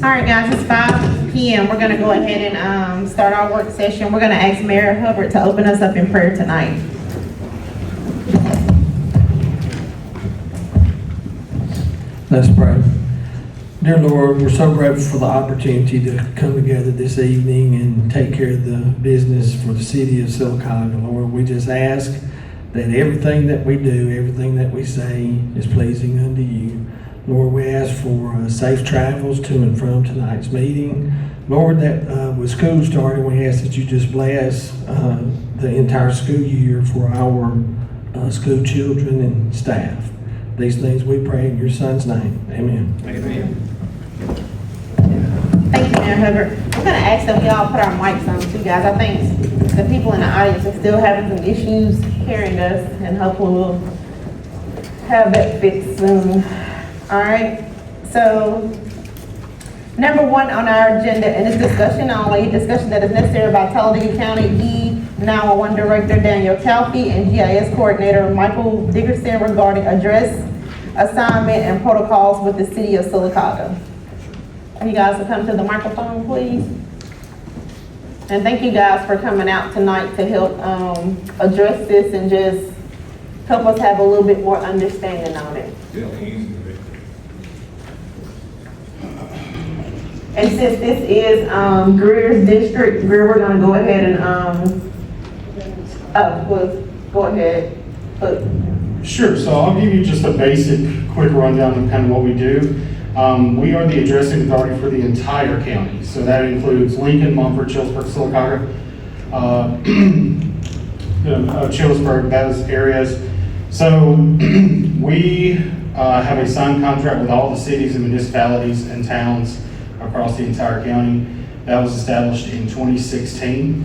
All right, guys, it's 5 p.m. We're gonna go ahead and start our work session. We're gonna ask Mayor Hubbard to open us up in prayer tonight. Let's pray. Dear Lord, we're so grateful for the opportunity to come together this evening and take care of the business for the city of Sylacauga. Lord, we just ask that everything that we do, everything that we say is pleasing unto you. Lord, we ask for safe travels to and from tonight's meeting. Lord, that with school starting, we ask that you just bless the entire school year for our school children and staff. These things we pray in your son's name. Amen. Amen. Thank you, Mayor Hubbard. I'm gonna ask that we all put our mics on too, guys. I think the people in the audience are still having some issues hearing us, and hopefully we'll have that fixed soon. All right, so number 1 on our agenda, and it's discussion only, discussion that is necessary by Talladega County E911 Director Daniel Talfie and GIS Coordinator Michael Dickerson regarding address assignment and protocols with the city of Sylacauga. You guys will come to the microphone, please. And thank you guys for coming out tonight to help address this and just help us have a little bit more understanding on it. And since this is Greer's district, Greer, we're gonna go ahead and go ahead. Sure, so I'll give you just a basic, quick rundown of kind of what we do. We are the addressing authority for the entire county. So that includes Lincoln, Mumford, Chillisburg, Sylacauga, Chillisburg, those areas. So we have a signed contract with all the cities and municipalities and towns across the entire county. That was established in 2016.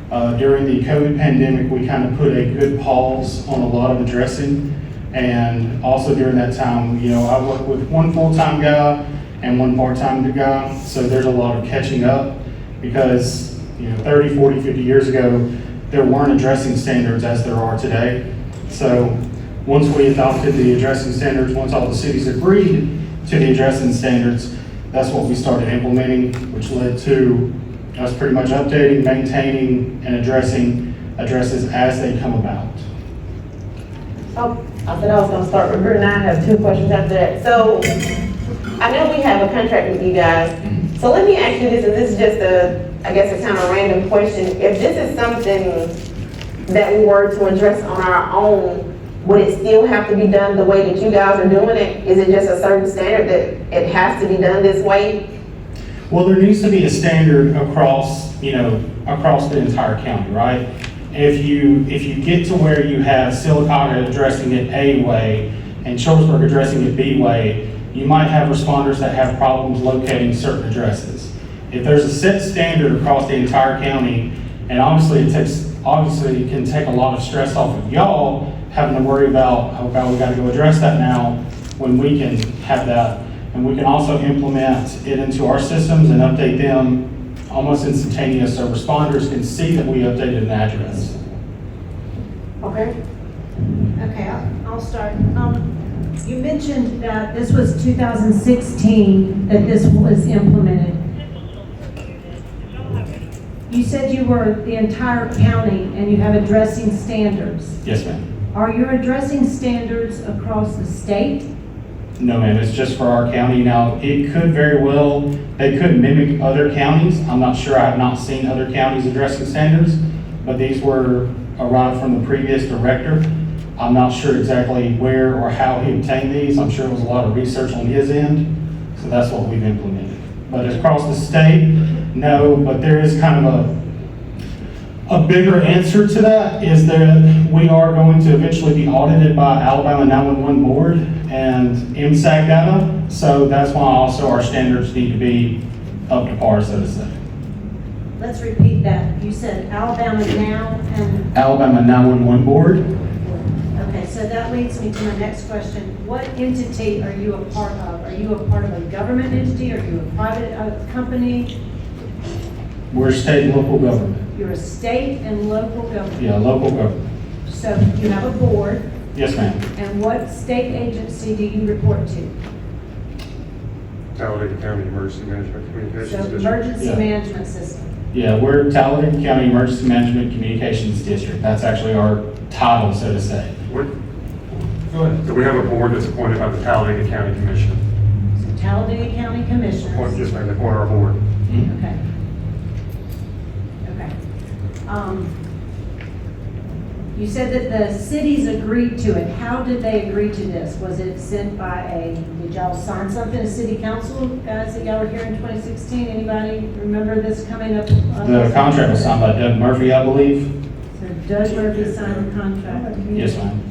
During the COVID pandemic, we kind of put a good pause on a lot of addressing. And also during that time, you know, I work with one full-time guy and one part-time guy. So there's a lot of catching up because, you know, 30, 40, 50 years ago, there weren't addressing standards as there are today. So once we adopted the addressing standards, once all the cities agreed to the addressing standards, that's what we started implementing, which led to us pretty much updating, maintaining, and addressing addresses as they come about. Oh, I said I was gonna start with Greer, and I have 2 questions after that. So, I know we have a contract with you guys. So let me ask you this, and this is just I guess a kind of random question. If this is something that we were to address on our own, would it still have to be done the way that you guys are doing it? Is it just a certain standard that it has to be done this way? Well, there needs to be a standard across, you know, across the entire county, right? If you get to where you have Sylacauga addressing it A way and Chillisburg addressing it B way, you might have responders that have problems locating certain addresses. If there's a set standard across the entire county, and obviously it can take a lot of stress off of y'all having to worry about, oh God, we got to go address that now, when we can have that. And we can also implement it into our systems and update them almost instantaneous, so responders can see that we updated an address. Okay. Okay, I'll start. You mentioned that this was 2016 that this was implemented. You said you were the entire county and you have addressing standards. Yes, ma'am. Are your addressing standards across the state? No, ma'am, it's just for our county. Now, it could very well, they could mimic other counties. I'm not sure, I have not seen other counties addressing standards, but these were arrived from the previous director. I'm not sure exactly where or how he obtained these. I'm sure it was a lot of research on his end, so that's what we've implemented. But across the state, no, but there is kind of a bigger answer to that, is that we are going to eventually be audited by Alabama 911 Board and MSAC data, so that's why also our standards need to be up to par, so to say. Let's repeat that. You said Alabama now and... Alabama 911 Board. Okay, so that leads me to my next question. What entity are you a part of? Are you a part of a government entity? Are you a private company? We're state and local government. You're a state and local government. Yeah, local government. So you have a board. Yes, ma'am. And what state agency do you report to? Talladega County Emergency Management Communications So District. emergency Yeah. management system. Yeah, we're Talladega County Emergency Management Communications District. That's actually our title, so to say. Go ahead. So we have a board that's appointed by the Talladega County Commission. So Talladega County Yes, Commissioners. ma'am, they appoint our board. Okay. Okay. You said that the cities agreed to it. How did they agree to this? Was it sent by did y'all sign something, a city council, guys, that y'all were here in 2016? Anybody remember this coming up? The contract was signed by Doug Murphy, I believe. So Doug Murphy signed the contract. Yes, ma'am.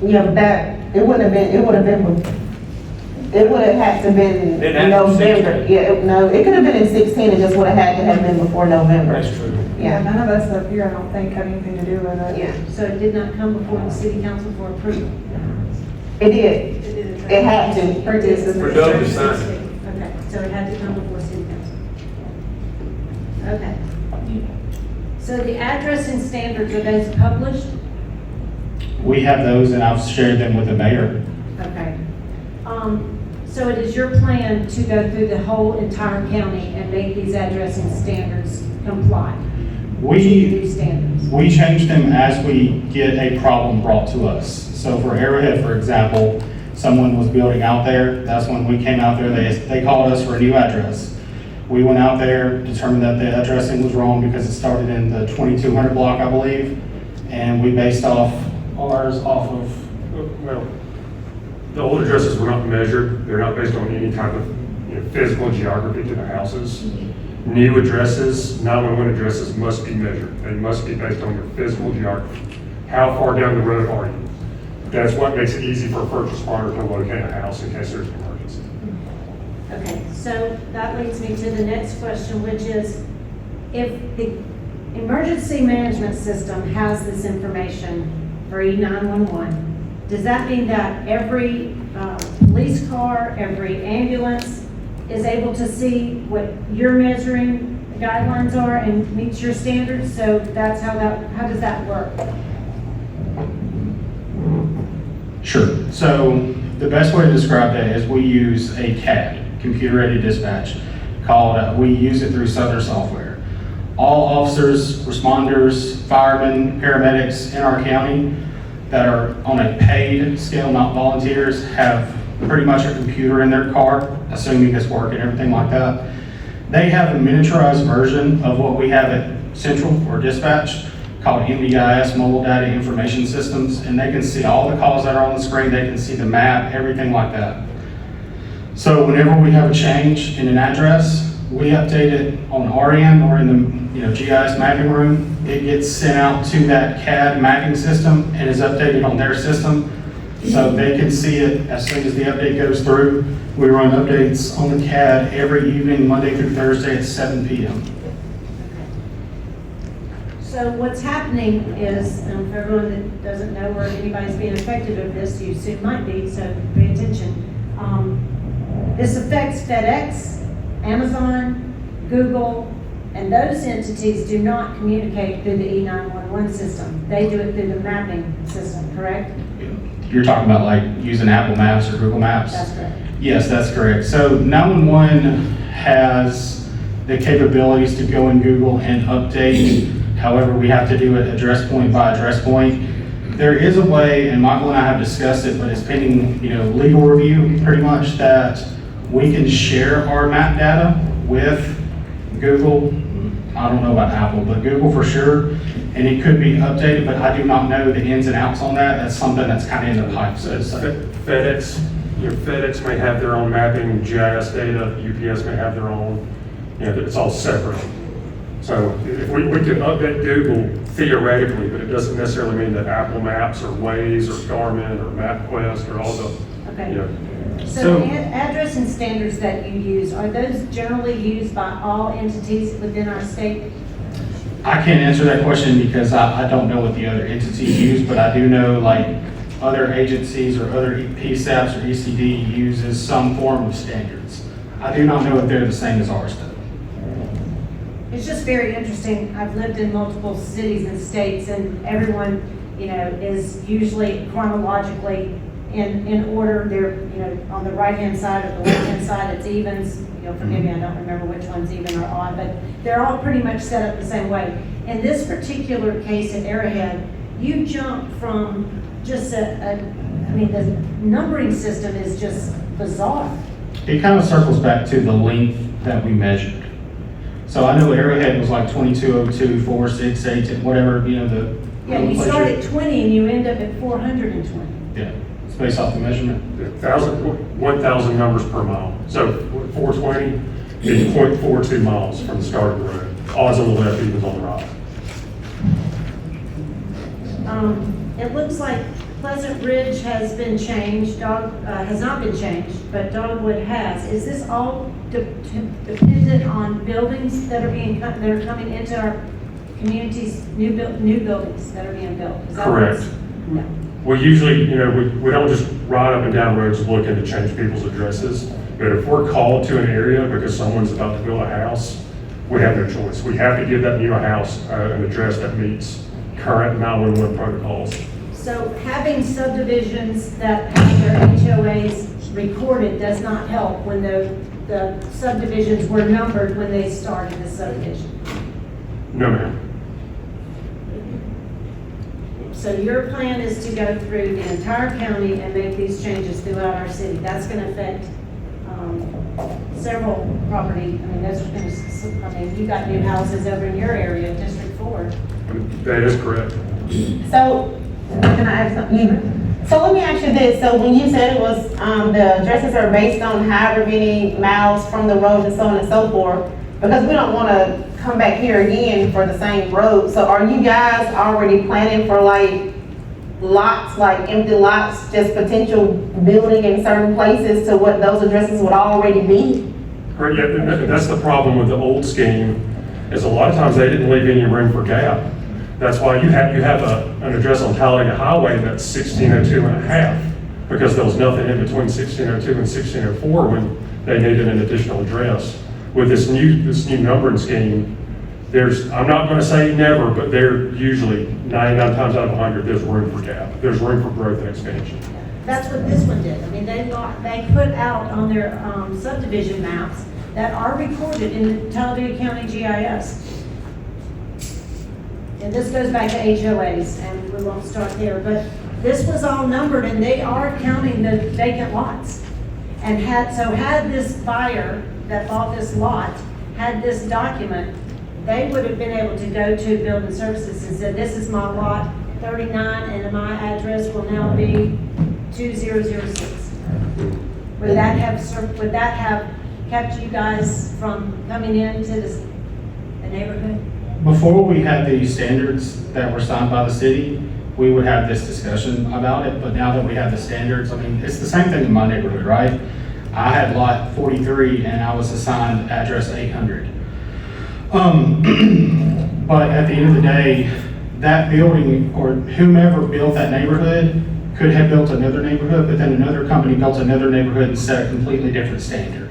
Yeah, but it would have been, it would have had to been It had to be November. 16. Yeah, no, it could have been in 16, it just would have had to have been before November. That's true. Yeah, None of us up here, I don't think, had anything to do with it. yeah, So it did not come before the city council for approval? it did. It had to. For this. For Doug to sign. Okay, so it had to come before city council. Okay. So the address and standards, are those published? We have those and I've shared them with the mayor. Okay. So it is your plan to go through the whole entire county and make these addressing standards comply? To We, these standards? we change them as we get a problem brought to us. So for Arrowhead, for example, someone was building out there. That's when we came out there. They called us for a new address. We went out there, determined that the addressing was wrong because it started in the 2200 block, I believe. And we based ours off of, Well, the old addresses were not measured. They're not based on any type of physical geography to the houses. New addresses, 911 addresses must be measured. They must be based on your physical geography. How far down the road are you? That's what makes it easy for a first responder to locate a house in case there's an emergency. Okay, so that leads me to the next question, which is, if the emergency management system has this information for E911, does that mean that every police car, every ambulance is able to see what your measuring guidelines are and meets your standards? So that's how does that work? Sure. So the best way to describe that is we use a CAD, computer-aided dispatch, called, we use it through Southern Software. All officers, responders, firemen, paramedics in our county that are on a paid scale, not volunteers, have pretty much a computer in their car, assuming it's working, everything like that. They have a miniaturized version of what we have at Central or Dispatch called MDIS, Mobile Data Information Systems, and they can see all the calls that are on the screen, they can see the map, everything like that. So whenever we have a change in an address, we update it on our end or in the GIS mapping room. It gets sent out to that CAD mapping system and is updated on their system. So they can see it as soon as the update goes through. We run updates on the CAD every evening, Monday through Thursday at 7 p.m. So what's happening is, for everyone that doesn't know or anybody's being affected of this, you soon might be, so pay attention. This affects FedEx, Amazon, Google, and those entities do not communicate through the E911 system. They do it through the mapping system, correct? You're talking about like using Apple Maps or Google Maps? That's correct. Yes, that's correct. So 911 has the capabilities to go in Google and update. However, we have to do it address point by address point. There is a way, and Michael and I have discussed it, but it's pending, legal review pretty much, that we can share our map data with Google. I don't know about Apple, but Google for sure. And it could be updated, but I do not know the ins and outs on that. That's something that's kind of in the pipe, so to say. FedEx, FedEx may have their own mapping, GIS data, UPS may have their own, it's all separate. So if we could update Google theoretically, but it doesn't necessarily mean that Apple Maps or Waze or Garmin or MapQuest or all the, Okay. So- So the address and standards that you use, are those generally used by all entities within our state? I can't answer that question because I don't know what the other entities use, but I do know like other agencies or other PSAPs or ECD uses some form of standards. I do not know if they're the same as ours though. It's just very interesting. I've lived in multiple cities and states, and everyone, is usually chronologically in order. They're, on the right-hand side or the left-hand side, it's evens. Forgive me, I don't remember which one's even or odd, but they're all pretty much set up the same way. In this particular case at Arrowhead, you jump from just the numbering system is just bizarre. It kind of circles back to the length that we measured. So I know Arrowhead was like 2202, 4, 6, 8, 10, whatever, the. Yeah, you start at 20 and you end up at 420. Yeah, it's based off the measurement. 1,000 numbers per mile. So 420 is 0.42 miles from the start of the road. Odds on the left, evens on the right. It looks like Pleasant Ridge has been changed, has not been changed, but Dogwood has. Is this all dependent on buildings that are coming into our communities, new buildings that are being built? Is that what it's- Correct. No. We usually, we don't just ride up and down roads looking to change people's addresses. But if we're called to an area because someone's about to build a house, we have no choice. We have to give that new house an address that meets current 911 protocols. So having subdivisions that have their HOAs recorded does not help when the subdivisions were numbered when they started the subdivision. No, ma'am. So your plan is to go through the entire county and make these changes throughout our city. That's going to affect several property. You got new houses over in your area, District 4. That is correct. So, can I ask something? So let me ask you this, so when you said it was, the addresses are based on however many miles from the road and so on and so forth, because we don't wanna come back here again for the same road, so are you guys already planning for like lots, like empty lots, just potential building in certain places to what those addresses would already be? Correct, yeah, and that's the problem with the old scheme, is a lot of times they didn't leave any room for gap. That's why you have an address on Talladega Highway that's 1602 and a half, because there was nothing in between 1602 and 1604 when they needed an additional address. With this new numbering scheme, I'm not gonna say never, but there usually 99 times out of 100, there's room for gap. There's room for growth and expansion. That's what this one did. They put out on their subdivision maps that are recorded in the Talladega County GIS. And this goes back to HOAs, and we won't start there, but this was all numbered, and they are counting the vacant lots. And had this buyer that bought this lot, had this document, they would have been able to go to Building Services and said, this is my lot 39, and my address will now be 2006. Would that have kept you guys from coming into the neighborhood? Before we had these standards that were signed by the city, we would have this discussion about it, but now that we have the standards, it's the same thing in my neighborhood, right? I had lot 43 and I was assigned address 800. But at the end of the day, that building or whomever built that neighborhood could have built another neighborhood, but then another company built another neighborhood and set a completely different standard.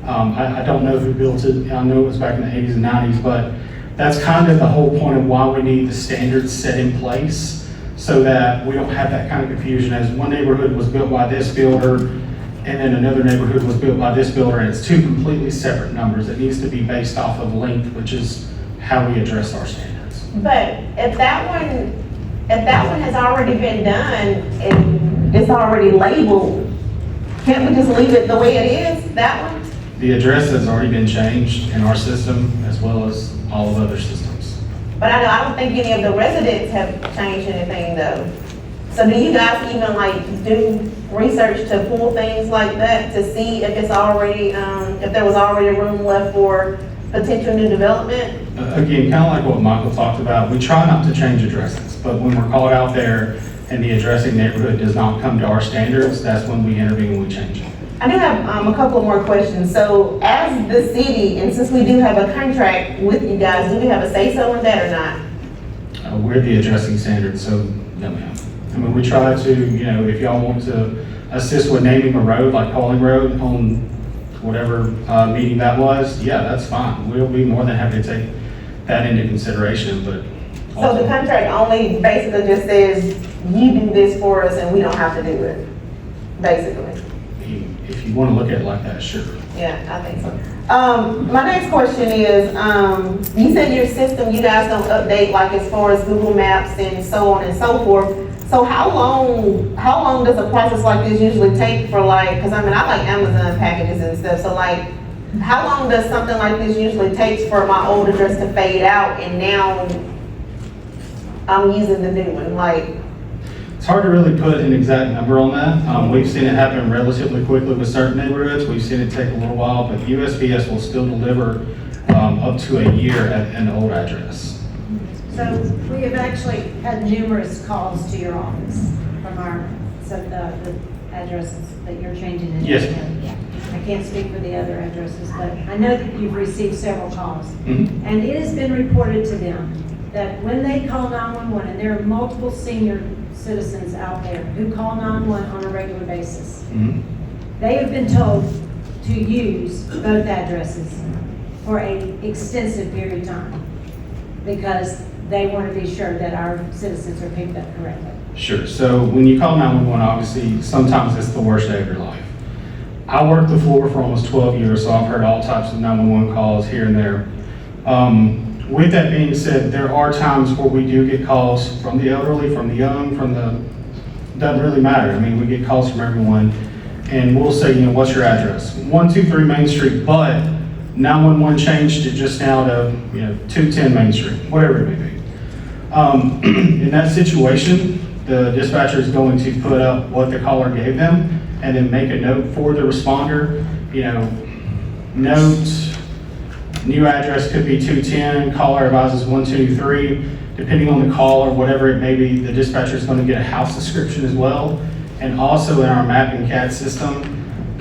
I don't know who built it. I know it was back in the 80s and 90s, but that's kind of the whole point of why we need the standards set in place so that we don't have that kind of confusion as one neighborhood was built by this builder and then another neighborhood was built by this builder, and it's two completely separate numbers. It needs to be based off of length, which is how we address our standards. But if that one has already been done and it's already labeled, can't we just leave it the way it is, that one? The address has already been changed in our system as well as all of other systems. But I don't think any of the residents have changed anything though. So do you guys even do research to pull things like that to see if it's already, if there was already room left for potential new development? Again, kind of like what Michael talked about, we try not to change addresses, but when we're called out there and the addressing neighborhood does not come to our standards, that's when we intervene and we change it. I do have a couple more questions. So as the city, and since we do have a contract with you guys, do we have a say-so in that or not? We're the addressing standards, so no ma'am. We try to, if y'all want to assist with naming a road, like Calling Road on whatever meeting that was, yeah, that's fine. We'll be more than happy to take that into consideration, but. So the contract only basically just says, you do this for us and we don't have to do it? basically. If you want to look at it like that, sure. Yeah, I think so. My next question is, you said your system, you guys don't update like as far as Google Maps and so on and so forth. So how long does a process like this usually take for like, cause I mean, I like Amazon packages and stuff, so like, how long does something like this usually takes for my old address to fade out and now I'm using the new one, like? It's hard to really put an exact number on that. We've seen it happen relatively quickly with certain neighborhoods. We've seen it take a little while, but USPS will still deliver up to a year at an old address. So we have actually had numerous calls to your office from the addresses that you're changing in. Yes. Yeah. I can't speak for the other addresses, but I know that you've received several calls. Mhm. And it has been reported to them that when they call 911, and there are multiple senior citizens out there who call 911 on a regular basis, Mhm. they have been told to use both addresses for an extensive period of time because they want to be sure that our citizens are picked up correctly. Sure. So when you call 911, obviously, sometimes it's the worst day of your life. I worked the floor for almost 12 years, so I've heard all types of 911 calls here and there. With that being said, there are times where we do get calls from the elderly, from the young, doesn't really matter. I mean, we get calls from everyone, and we'll say, what's your address? 123 Main Street, but 911 changed it just now to, 210 Main Street, whatever it may be. In that situation, the dispatcher is going to put up what the caller gave them and then make a note for the responder, note, new address could be 210, caller advises 123. Depending on the call or whatever it may be, the dispatcher is going to get a house description as well. And also in our mapping CAD system,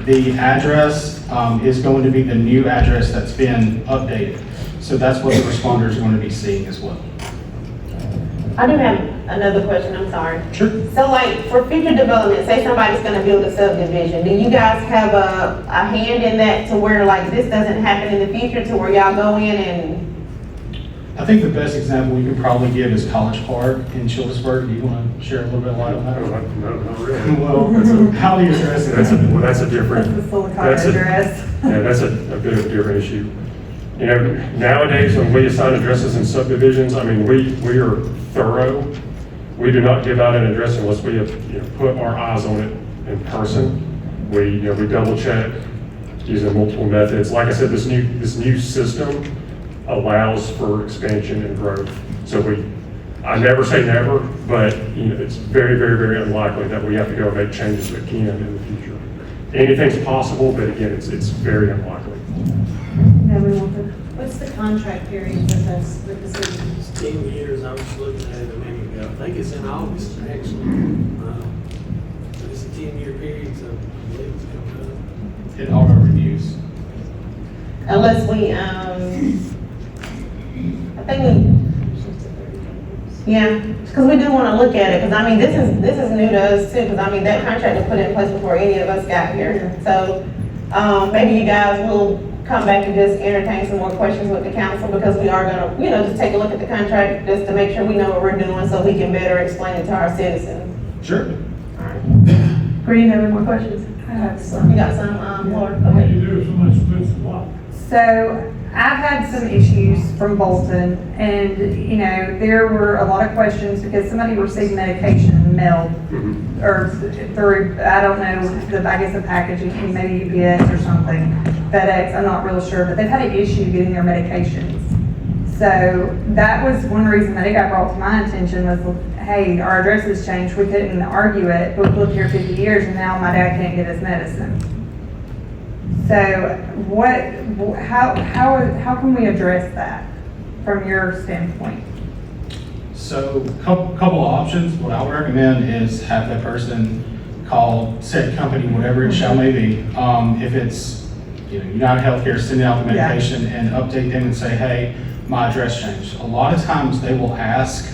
the address is going to be the new address that's been updated. So that's what the responder is going to be seeing as well. I do have another question, I'm sorry. Sure. So like for future development, say somebody's gonna build a subdivision, do you guys have a hand in that to where like this doesn't happen in the future to where y'all go in and? I think the best example we could probably give is College Park in Childersburg. Do you want to share a little bit of light on that? No, not really. Well, how do you address it? That's a different. That's the Sylacauga that's a- address. Yeah, that's a bit of a different issue. Nowadays, when we assign addresses in subdivisions, I mean, we are thorough. We do not give out an address unless we have, put our eyes on it in person. We double check using multiple methods. Like I said, this new system allows for expansion and growth. So I never say never, but it's very, very, very unlikely that we have to go and make changes that can in the future. Anything's possible, but again, it's very unlikely. What's the contract period with us, with the city? It's 10 years, I was looking at it a minute ago. I think it's in August, actually. But it's a 10-year period, so I believe it's coming up. It auto reviews. Unless we, I think yeah, because we do want to look at it, because I mean, this is new to us too, because I mean, that contract was put in place before any of us got here. So, maybe you guys will come back and just entertain some more questions with the council, because we are gonna, just take a look at the contract, just to make sure we know what we're doing, so we can better explain it to our citizens. Sure. Bree, you have any more questions? I have some. You got some, Laura? Okay. So I've had some issues from Bolton, and, there were a lot of questions because somebody received medication mailed or through, I don't know, I guess the packaging, maybe UPS or something, FedEx, I'm not real sure, but they've had an issue getting their medications. So that was one reason that it got brought to my attention was, hey, our address has changed, we couldn't argue it, but we've lived here 50 years and now my dad can't get his medicine. So how can we address that from your standpoint? So, couple of options. What I would recommend is have that person call said company, whatever it shall may be. If it's United Healthcare, sending out the medication and update them and say, hey, my address changed. A lot of times they will ask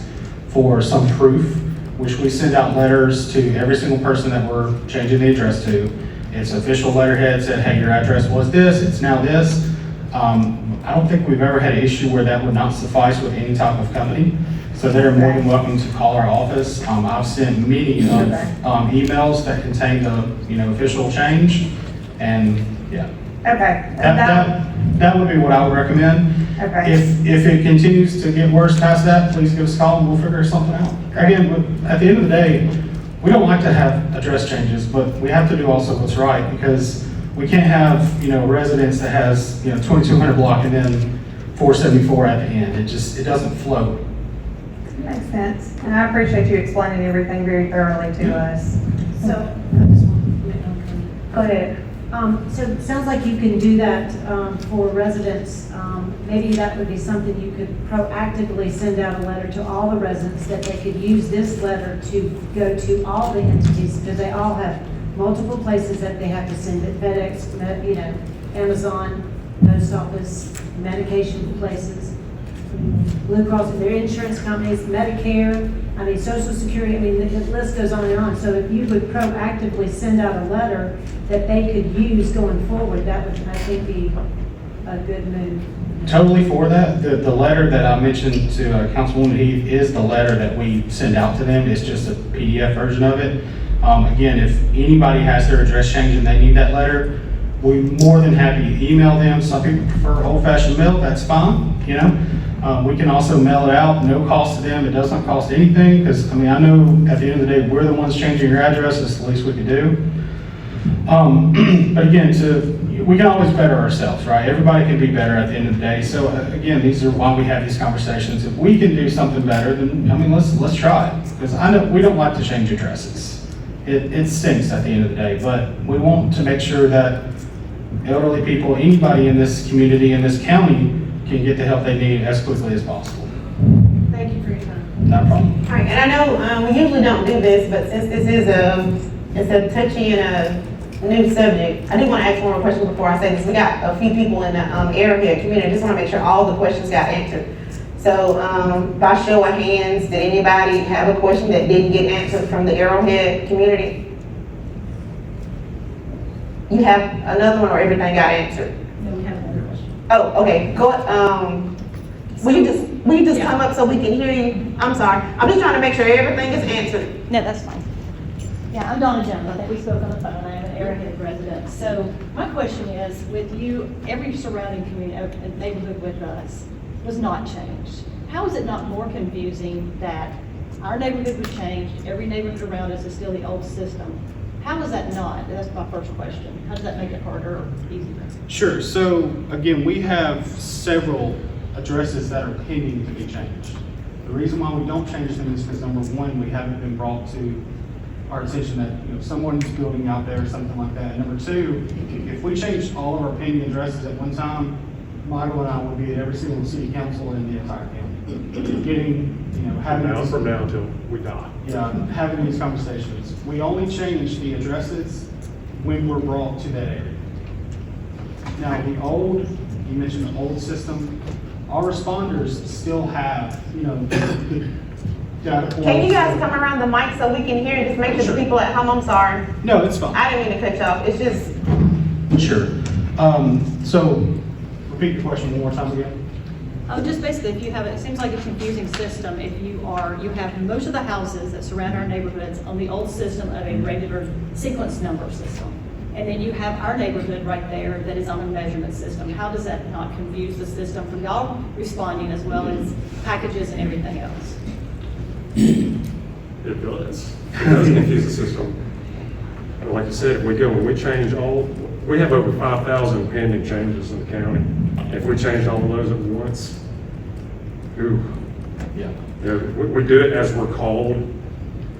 for some proof, which we send out letters to every single person that we're changing the address to. It's official letterhead said, hey, your address was this, it's now this. I don't think we've ever had an issue where that would not suffice with any type of company. So they're more than welcome to call our office. I've sent many of emails that contain the, official change, and yeah. Okay. That would be what I would recommend. Okay. If it continues to get worse past that, please give us a call and we'll figure something out. Again, at the end of the day, we don't like to have address changes, but we have to do also what's right, because we can't have, residents that has, 2200 block and then 474 at the end. It doesn't flow. Makes sense. And I appreciate you explaining everything very thoroughly to us. So, I just want to make one comment. Go ahead. So it sounds like you can do that for residents. Maybe that would be something you could proactively send out a letter to all the residents, that they could use this letter to go to all the entities, because they all have multiple places that they have to send it. FedEx, Amazon, post office, medication places, Blue Cross, their insurance companies, Medicare, Social Security, the list goes on and on. So if you would proactively send out a letter that they could use going forward, that would, I think, be a good move. Totally for that. The letter that I mentioned to Councilwoman Heath is the letter that we send out to them. It's just a PDF version of it. Again, if anybody has their address change and they need that letter, we're more than happy to email them. Some people prefer old-fashioned mail, that's fine, We can also mail it out, no cost to them. It doesn't cost anything, because, I know at the end of the day, we're the ones changing your address. It's the least we could do. But again, we can always better ourselves, right? Everybody can be better at the end of the day. So again, these are why we have these conversations. If we can do something better, then, let's try it. Because I know we don't like to change addresses. It stinks at the end of the day, but we want to make sure that elderly people, anybody in this community, in this county, can get the help they need as quickly as possible. Thank you for your time. No problem. All right, and I know we usually don't do this, but since this is it's a touchy and a new subject, I do want to ask one more question before I say this. We got a few people in the Arrowhead community. I just want to make sure all the questions got answered. So by show of hands, did anybody have a question that didn't get answered from the Arrowhead community? You have another one, or everything got answered? No, we have another question. Oh, okay. Go. Will you just come up so we can hear you? I'm sorry. I'm just trying to make sure everything is answered. No, that's fine. Yeah, I'm Donna Jones. I think we spoke on the phone. I am an Arrowhead resident. So my question is, with you, every surrounding community, neighborhood with us was not changed. How is it not more confusing that our neighborhood was changed, every neighborhood around us is still the old system? How is that not? That's my first question. How does that make it harder or easier? Sure. So again, we have several addresses that are pending to be changed. The reason why we don't change them is because, number one, we haven't been brought to our attention that someone's building out there or something like that. And number two, if we changed all of our pending addresses at one time, Michael and I would be at every single city council in the entire county, getting, having Now from now until we die. Yeah, having these conversations. We only change the addresses when we're brought to that area. Now, you mentioned the old system, our responders still have, the data. Can you guys come around the mic so we can hear? Just make sure the people at home. I'm sorry. No, it's fine. I didn't mean to cut you off. It's just. Sure. So, repeat your question one more time again. Just basically, if you have, it seems like a confusing system if you have most of the houses that surround our neighborhoods on the old system of a regular sequence number system. And then you have our neighborhood right there that is on a measurement system. How does that not confuse the system from y'all responding as well as packages and everything else? It does. It does confuse the system. And like I said, when we change we have over 5,000 pending changes in the county. If we change all of those at once, Yeah. we do it as we're called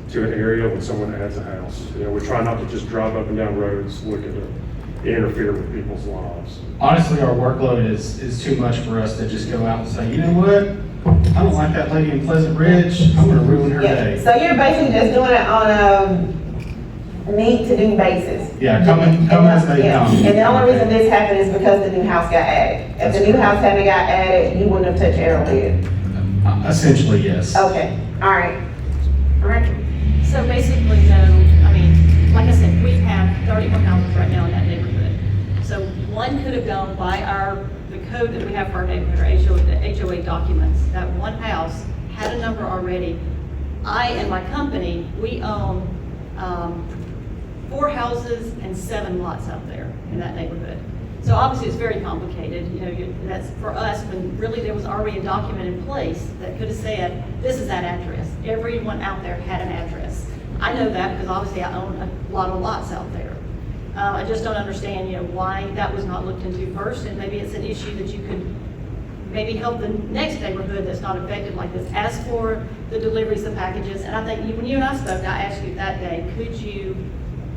to an area when someone adds a house. We try not to just drive up and down roads looking to interfere with people's lives. Honestly, our workload is too much for us to just go out and say, you know what? I don't like that lady in Pleasant Ridge. I'm gonna ruin her Yeah. day. So you're basically just doing it on a need to do basis. Yeah, come as they Yeah. come. And the only reason this happened is because the new house got added. If the new house hadn't got added, you wouldn't have touched Arrowhead. Essentially, yes. Okay, all right. All right. So basically, no, like I said, we have 31 houses right now in that neighborhood. So one could have gone by the the code that we have for our neighborhood, our HOA documents, that one house had a number already. I and my company, we own 4 houses and 7 lots out there in that neighborhood. So obviously, it's very complicated, you know, that's for us, when really there was already a document in place that could have said, this is that address. Everyone out there had an address. I know that because obviously I own a lot of lots out there. I just don't understand, you know, why that was not looked into first, and maybe it's an issue that you could maybe help the next neighborhood that's not affected like this. As for the deliveries, the packages, and I think when you and I spoke, I asked you that day, could you,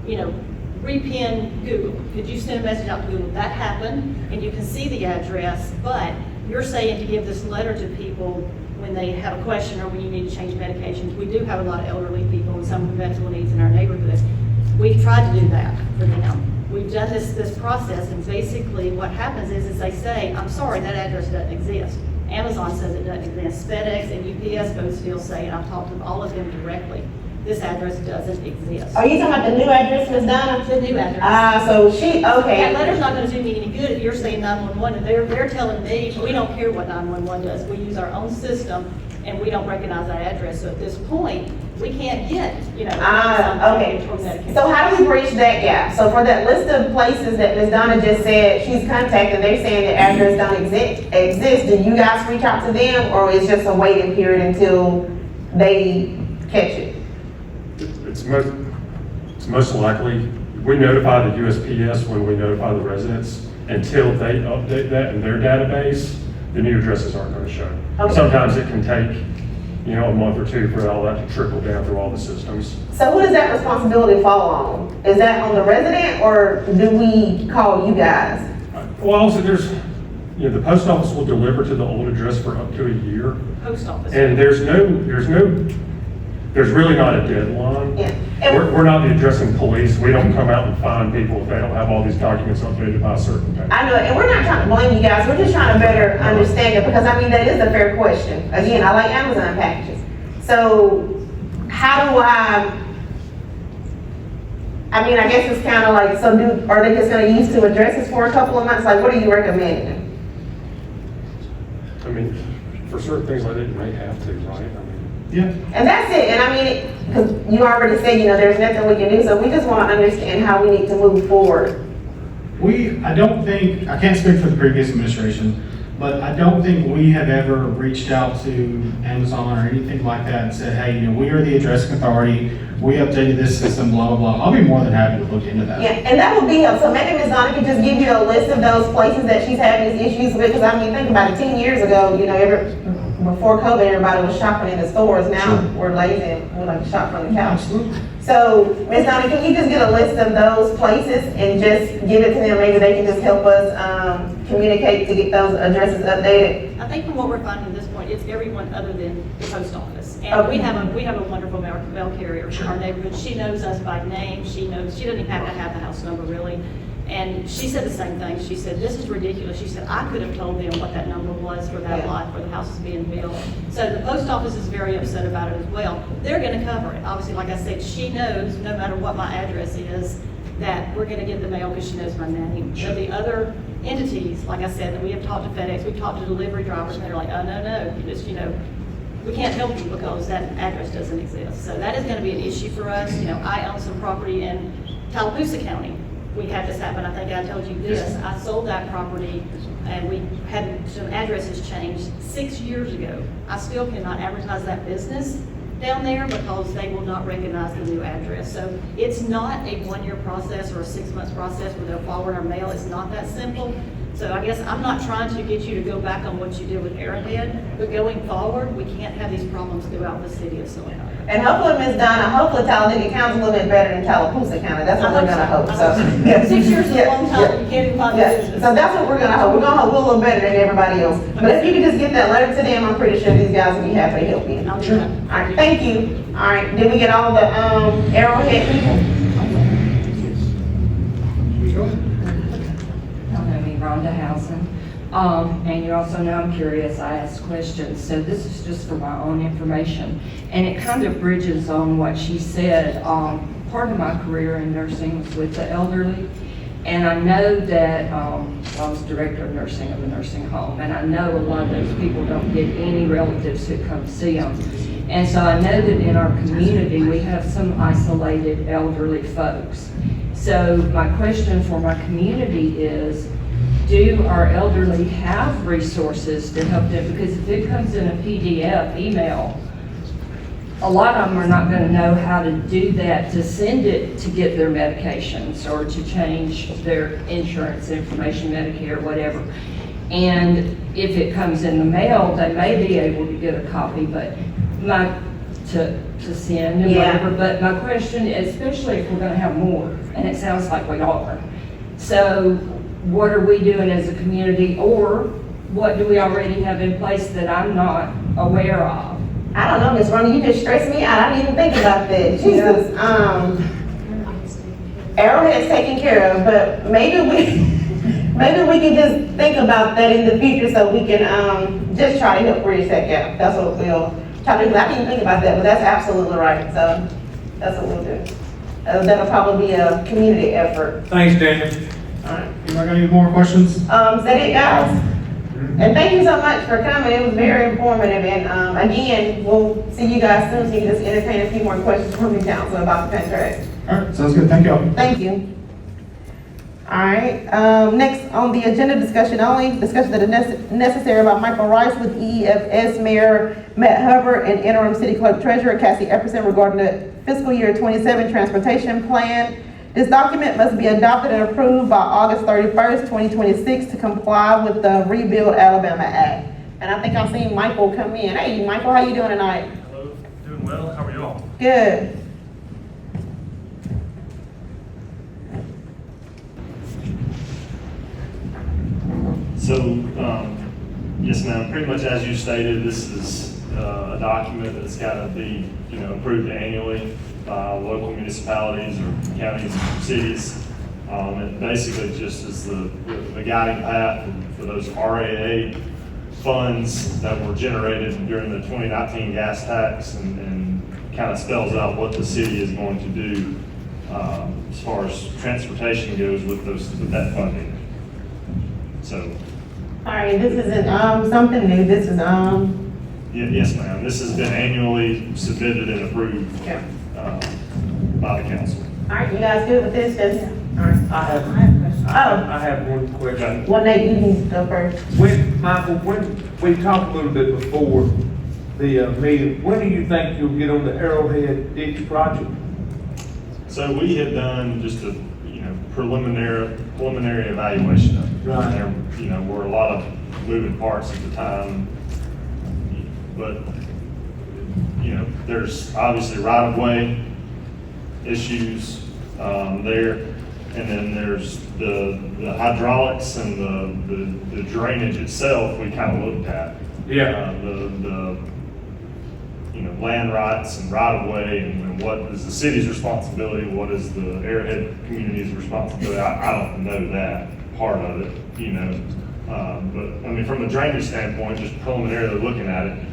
you know, repin Google? Could you send a message out to Google? That happened, and you can see the address, but you're saying to give this letter to people when they have a question or when you need to change medications. We do have a lot of elderly people and some with medical needs in our neighborhood. We've tried to do that for them. We've done this process, and basically what happens is they say, I'm sorry, that address doesn't exist. Amazon says it doesn't exist. FedEx and UPS both still say, and I've talked to all of them directly, this address doesn't exist. Are you talking about the new address, Ms. Donna? The new address. So she, okay. That letter's not gonna do me any good if you're saying 911, and they're telling me, we don't care what 911 does. We use our own system, and we don't recognize that address. So at this point, we can't get, you know. Okay. from medication. So how do we bridge that gap? So for that list of places that Ms. Donna just said she's contacted, they're saying the address don't exist. Do you guys reach out to them, or is just a waiting period until they catch it? It's most likely, we notify the USPS when we notify the residents. Until they update that in their database, the new addresses aren't going to show. Okay. Sometimes it can take, you know, a month or two for all that to trickle down through all the systems. So who does that responsibility fall on? Is that on the resident, or do we call you guys? Well, also there's, you know, the post office will deliver to the old address for up to a year. Post office. And there's really not a deadline. Yeah. And We're not the addressing police. We don't come out and find people if they don't have all these documents updated by a certain date. I know it, and we're not trying to blame you guys, we're just trying to better understand it, because I mean, that is a fair question. Again, I like Amazon packages. So, how do I mean, I guess it's kind of like, so are they just gonna use 2 addresses for a couple of months? Like, what are you recommending? I mean, for certain things like that, you may have to, right? I mean, Yeah. And that's it, and I mean, because you already said, you know, there's nothing we can do, so we just want to understand how we need to move forward. I don't think, I can't speak for the previous administration, but I don't think we have ever reached out to Amazon or anything like that and said, hey, you know, we are the addressing authority, we updated this system, blah, blah, blah. I'll be more than happy to look into that. Yeah, and that would be helpful. So maybe Ms. Donna could just give you a list of those places that she's having these issues with, because I mean, think about it, 10 years ago, you know, before COVID, everybody was shopping in the stores. Now we're lazy and we like to shop from the couch. Absolutely. So, Ms. Donna, can you just get a list of those places and just give it to them? Maybe they can just help us communicate to get those addresses updated. I think from what we're finding at this point, it's everyone other than the post office. And Okay. we have a wonderful mail carrier in our neighborhood. She knows us by name. She doesn't even have to have the house number really. And she said the same thing. She said, this is ridiculous. She said, I could have told them what that number was for that Yeah. lot where the house is being built. So the post office is very upset about it as well. They're gonna cover it. Obviously, like I said, she knows, no matter what my address is, that we're gonna get the mail because she knows my name. So the other entities, like I said, that we have talked to FedEx, we've talked to delivery drivers, and they're like, oh, no, you just, you know, we can't help you because that address doesn't exist. So that is gonna be an issue for us. You know, I own some property in Tallapoosa County. We had this happen, I think I told you this. I sold that property and we had some addresses changed 6 years ago. I still cannot advertise that business down there because they will not recognize the new address. So it's not a 1-year process or a 6-month process where they'll forward our mail. It's not that simple. So I guess I'm not trying to get you to go back on what you did with Arrowhead, but going forward, we can't have these problems throughout the city of Sylacauga. And hopefully, Ms. Donna, hopefully Talladega County's a little bit better than Tallapoosa County. That's what we're gonna hope. So, yeah. 6 years is a long time, Yeah. you can't even find a Yeah, business. so that's what we're gonna hope. We're gonna hope we're a little better than everybody else. But if you could just get that letter to them, I'm pretty sure these guys will be happy to help you. I'll do that. All right, thank you. All right, did we get all the Arrowhead people? My name is Rhonda Housen. And you also know I'm curious, I ask questions, so this is just for my own information. And it kind of bridges on what she said. Part of my career in nursing was with the elderly, And I know that, I was director of nursing of a nursing home, and I know a lot of those people don't get any relatives who come see them. And so I know that in our community, we have some isolated elderly folks. So my question for my community is, do our elderly have resources to help them? Because if it comes in a PDF email, a lot of them are not going to know how to do that, to send it to get their medications or to change their insurance information, Medicare, whatever. And if it comes in the mail, they may be able to get a copy, but to send and Yeah. whatever. But my question, especially if we're going to have more, and it sounds like we are. So what are we doing as a community, or what do we already have in place that I'm not aware of? I don't know, Miss Ronnie, you just stressed me out. I didn't even think about that. Jesus, Arrowhead's taken care of, but maybe we can just think about that in the future so we can, just try to help bridge that gap. That's what we'll try to do. I didn't even think about that, but that's absolutely right. So that's what we'll do. That'll probably be a community effort. Thanks, Daniel. All right. Am I gonna need more questions? Is that it, guys? And thank you so much for coming. It was very informative. And again, we'll see you guys soon so you can just entertain a few more questions from the council about the contract. All right, sounds good, thank y'all. Thank you. All right, next on the agenda, discussion only, discussion that is necessary about Michael Rice with EFS Mayor Matt Hubbard and Interim City Clerk Treasurer Cassie Epperson regarding the fiscal year 27 transportation plan. This document must be adopted and approved by August 31st, 2026 to comply with the Rebuild Alabama Act. And I think I've seen Michael come in. Hey, Michael, how you doing tonight? Hello, doing well. How are you all? Good. So, yes, ma'am, pretty much as you stated, this is a document that's got to be, approved annually by local municipalities or counties or cities. It basically just is the guiding path for those RAA funds that were generated during the 2019 gas tax and kind of spells out what the city is going to do as far as transportation goes with that funding. So, All right, this isn't something new. This is yes, ma'am. This has been annually submitted and approved yeah. by the council. All right, you guys good with this? All right. I have Oh, I have one question. well, Nate, you can go first. Michael, we talked a little bit before the meeting, when do you think you'll get on the Arrowhead ditch project? So we had done just a preliminary evaluation of it. Right. There, were a lot of moving parts at the time, but there's obviously right-of-way issues there, and then there's the hydraulics and the drainage itself. We kind of looked at the land rights and right-of-way and what is the city's responsibility, what is the Arrowhead community's responsibility. I don't know that part of it, but I mean, from a drainage standpoint, just preliminarily looking at it,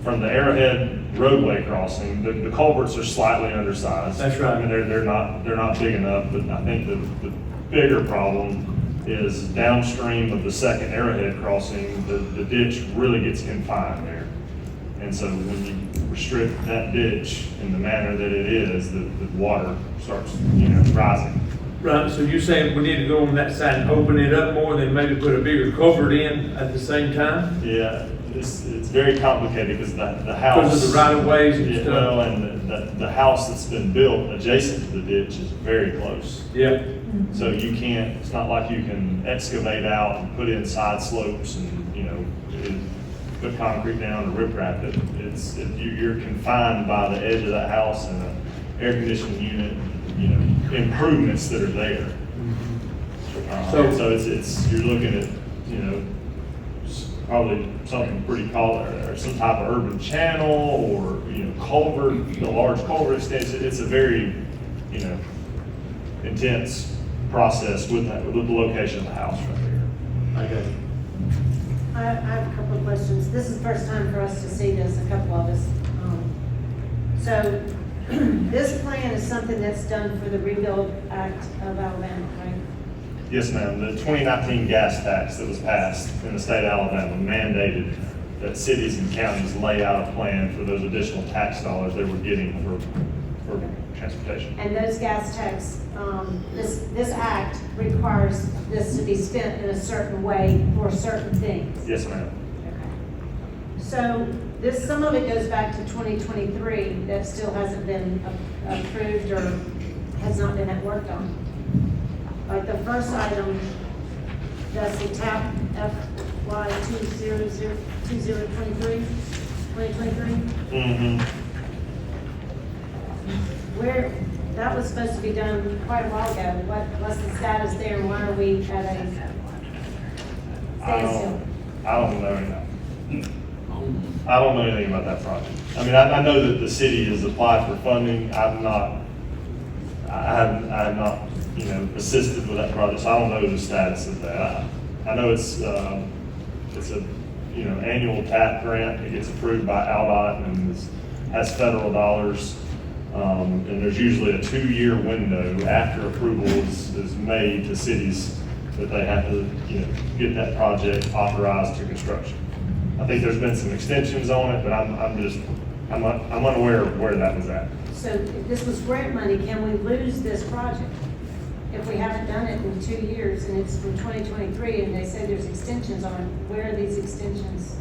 from the Arrowhead roadway crossing, the culverts are slightly undersized. That's right. I mean, they're not big enough, but I think the bigger problem is downstream of the second Arrowhead crossing, the ditch really gets confined there. And so when you restrict that ditch in the manner that it is, the water starts, rising. Right, so you're saying we need to go on that side and open it up more, than maybe put a bigger culvert in at the same time? Yeah, it's very complicated because the house. Because of the right of ways and Yeah, stuff? well, and the house that's been built adjacent to the ditch is very close. Yeah, So you can't, it's not like you can excavate out and put in side slopes and, put concrete down or riprap it. You're confined by the edge of that house and an air conditioning unit, improvements that are there. So you're looking at, probably something pretty or some type of urban channel or, culvert, the large culvert extension. It's a very, intense process with the location of the house right there. I got it. I have a couple of questions. This is the first time for us to see this, a couple of us. So this plan is something that's done for the Rebuild Act of Alabama, right? Yes, ma'am. The 2019 gas tax that was passed in the state of Alabama mandated that cities and counties lay out a plan for those additional tax dollars they were getting for transportation. And those gas tax, this act requires this to be spent in a certain way for certain things. Yes, ma'am. Okay. So this, some of it goes back to 2023 that still hasn't been approved or has not been worked on. Like the first item, that's the TAP FY 2023. Mm-hmm. Where, that was supposed to be done quite a while ago. What's the status there and why are we at a standstill? I don't know. I don't know anything about that project. I mean, I know that the city has applied for funding. I have not, assisted with that project, so I don't know the status of that. I know it's a, annual TAP grant. It gets approved by ALDOT and has federal dollars. And there's usually a 2-year window after approval is made to cities that they have to, get that project authorized to construction. I think there's been some extensions on it, but I'm unaware of where that was at. So if this was grant money, can we lose this project? If we haven't done it in 2 years and it's from 2023 and they say there's extensions on it, where are these extensions?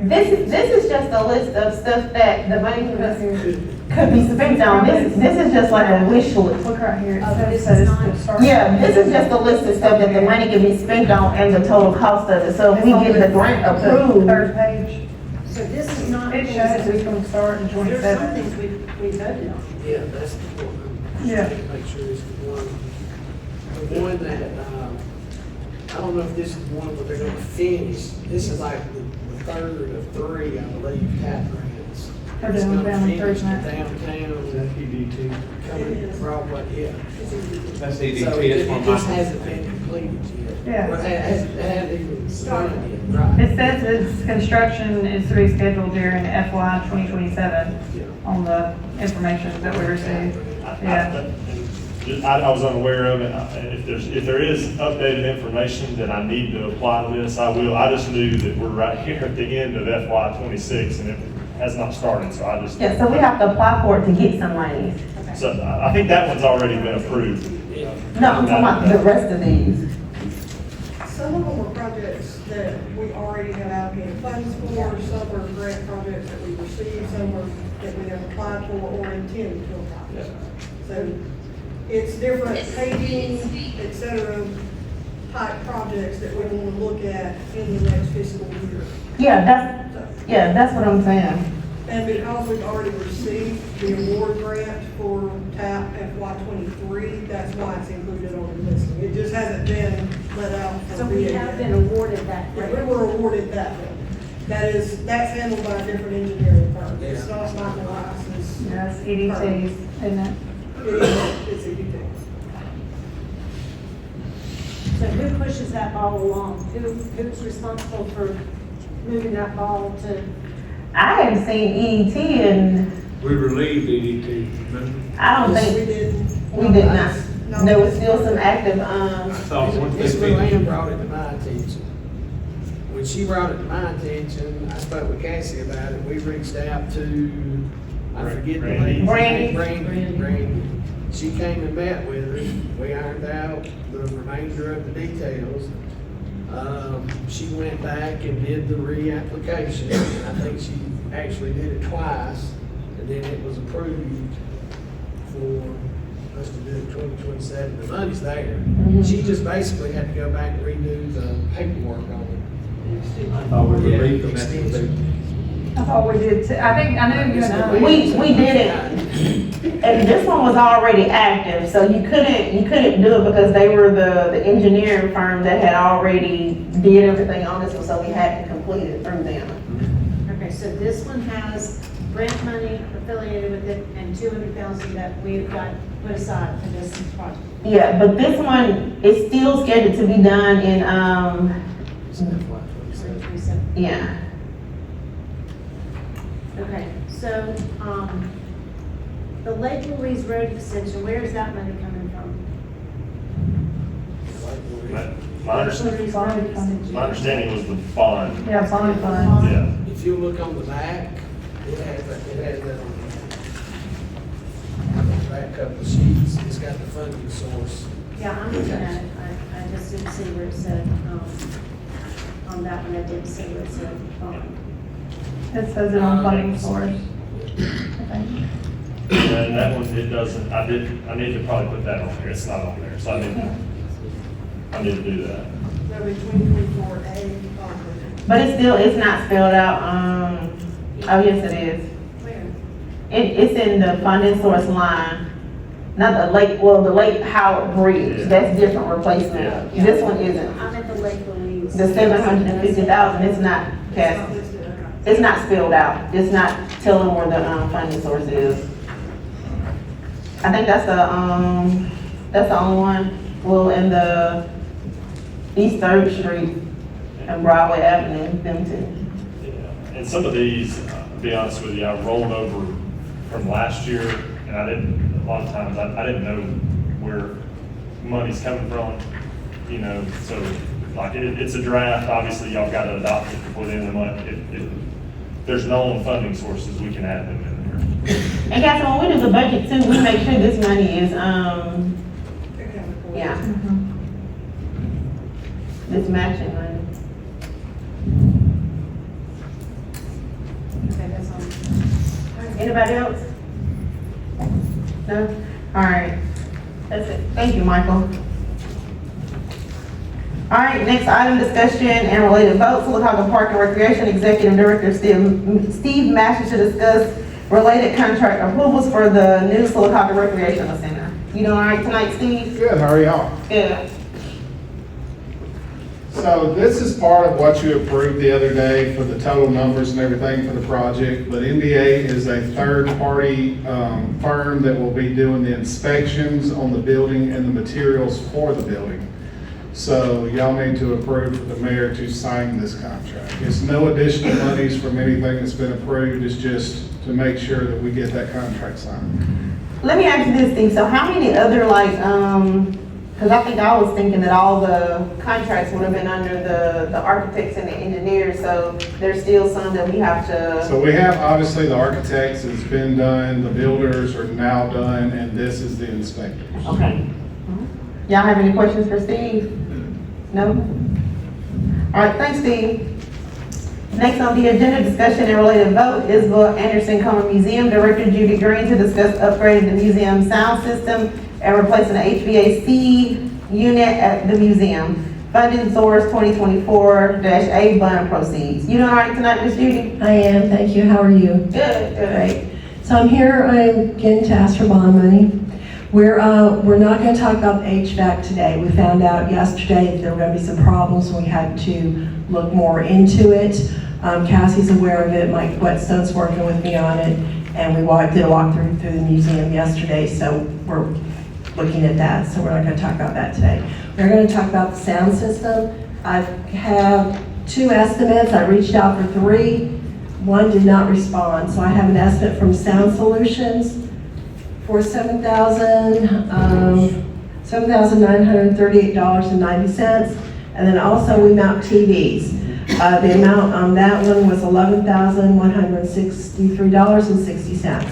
This is just a list of stuff that the money could be spent on. This is just like a wish list. Look right here. It Oh, says this that is it's not- to start- Yeah, this is just a list of stuff that the money can be spent on and the total cost of it. So if we get the grant approved, Third page. So this is not. It shows it's going to start in There's some 27. things we voted on. Yeah, that's the one. Yeah. Make sure it's the one that, I don't know if this is the one where they're gonna finish. This is like the third of 3, I believe, TAP grants. They're It's doing gonna down finish the encouragement. downtown, EDT. coming Broadway, yeah. That's So EDT, it that's one just of my. hasn't been completed yet. Yeah. Well, it hasn't even started yet, right? It says its construction is to be scheduled during FY 2027 Yeah. on the information that we received. Yeah. I was unaware of it. If there is updated information that I need to apply to this, I will. I just knew that we're right here at the end of FY 26 and it has not started, so I just. yeah, so we have to apply for it to get some money. So I think that one's already been approved. No, I'm talking about the rest of these. Some of them are projects that we already have allocated funds for, some are grant projects that we received, some are that we have applied for or intend to apply for. So it's different paving, et cetera, type projects that we want to look at in the next fiscal year. Yeah, that's what I'm saying. And because we've already received the award grant for TAP FY 23, that's why it's included on the listing. It just hasn't been let out. for So we bid have yet. been awarded that Yeah, we grant. were awarded that one. That's handled by a different engineering firm. It's not Michael Rice's. Yeah, it's EDTs, isn't it? It's EDT. So who pushes that ball along? Who's responsible for moving that ball to? I haven't seen EDT and We relieved EDT, remember? I don't We think, did. we did not. There was still some active, I thought Miss 115. Luann brought it to my attention. When she brought it to my attention, I spoke with Cassie about it. We reached out to, I forget the lady's name. Brandy. She came and met with us. We ironed out the remainder of the details. She went back and did the reapplication. I think she actually did it twice, and then it was approved for us to do it 2027. The money's there. She just basically had to go back and redo the paperwork on it. I thought we Yeah, relieved them at extension. I thought we did too. I know you had. we did it. And this one was already active, so you couldn't do it because they were the engineering firm that had already did everything on this one, so we had to complete it through them. Okay, so this one has grant money affiliated with it and 200,000 that we've got put aside for this project. Yeah, but this one is still scheduled to be done in, 2027. yeah. Okay, so, the Lake Louise Road extension, where is that money coming from? Like My understanding, my understanding was the bond. Yeah, bond funds. Yeah. If you look on the back, it has back couple of sheets, it's got the funding source. Yeah, I'm looking at it, I just didn't see where it said, on that one, I didn't see where it said bond. It says it on funding source. I think. And that one, it doesn't, I need to probably put that on there, it's not on there, so I need to do that. That'll be 2024A bond. But it's not spelled out, oh, yes, it is. Where? It's in the funding source line, not the the Lake Howard Bridge, Yeah. that's different replacement. Yeah. This one isn't. I'm at the Lake Louise. The 750,000, it's not It's not cast, listed, okay. it's not spelled out, it's not telling where the, funding source is. I think that's the only one, well, in the East 3rd Street and Broadway Avenue, them two. Yeah. And some of these, to be honest with you, I rolled over from last year, and a lot of times, I didn't know where money's coming from, you know, so, like, it's a draft, obviously, y'all got to adopt it before the end of the month. If there's known funding sources, we can add them in there. And guys, when we do the budget too, we make sure this money is, Accounted for. yeah, this matching money. Okay, that's on. Anybody else? No? All right. That's it. Thank you, Michael. All right, next item, discussion and related vote. Sylacauga Park and Recreation Executive Director Steve Master to discuss related contract approvals for the new Sylacauga Recreational Center. You doing all right tonight, Steve? Good, how are y'all? Good. So this is part of what you approved the other day for the total numbers and everything for the project, but NBA is a third-party firm that will be doing the inspections on the building and the materials for the building. So y'all need to approve for the mayor to sign this contract. It's no additional monies from anything that's been approved, it's just to make sure that we get that contract signed. Let me ask you this thing. So how many other because I think I was thinking that all the contracts would have been under the architects and the engineers, so there's still some that we have to. So we have, obviously, the architects, it's been done, the builders are now done, and this is the inspectors. Okay. Y'all have any questions for Steve? No? All right, thanks, Steve. Next on the agenda, discussion and related vote, Isabel Anderson Comer Museum Director Judy Green to discuss upgrading the museum sound system and replacing the HVAC unit at the museum. Funding source 2024-A bond proceeds. You doing all right tonight, Ms. Judy? I am, thank you. How are you? Good, good. Great. So I'm here again to ask for bond money. We're not going to talk about the HVAC today. We found out yesterday that there were going to be some problems. We had to look more into it. Cassie's aware of it. Mike Whetstone's working with me on it. And we did a walkthrough through the museum yesterday, so we're looking at that. So we're not going to talk about that today. We're going to talk about the sound system. I have 2 estimates. I reached out for 3. 1 did not respond. So I have an estimate from Sound Solutions for $7,938.90. And then also we mount TVs. The amount on that one was $11,163.60.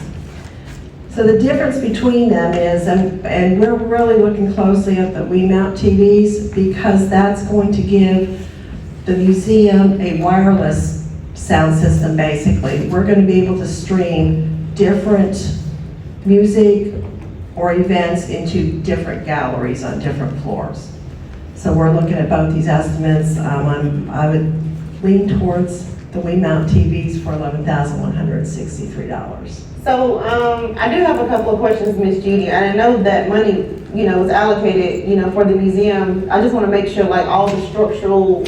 So the difference between them is, and we're really looking closely at the we mount TVs because that's going to give the museum a wireless sound system basically. We're going to be able to stream different music or events into different galleries on different floors. So we're looking at both these estimates. I would lean towards the we mount TVs for $11,163. So, I do have a couple of questions, Ms. Judy. And I know that money, was allocated, for the museum. I just want to make sure, like, all the structural,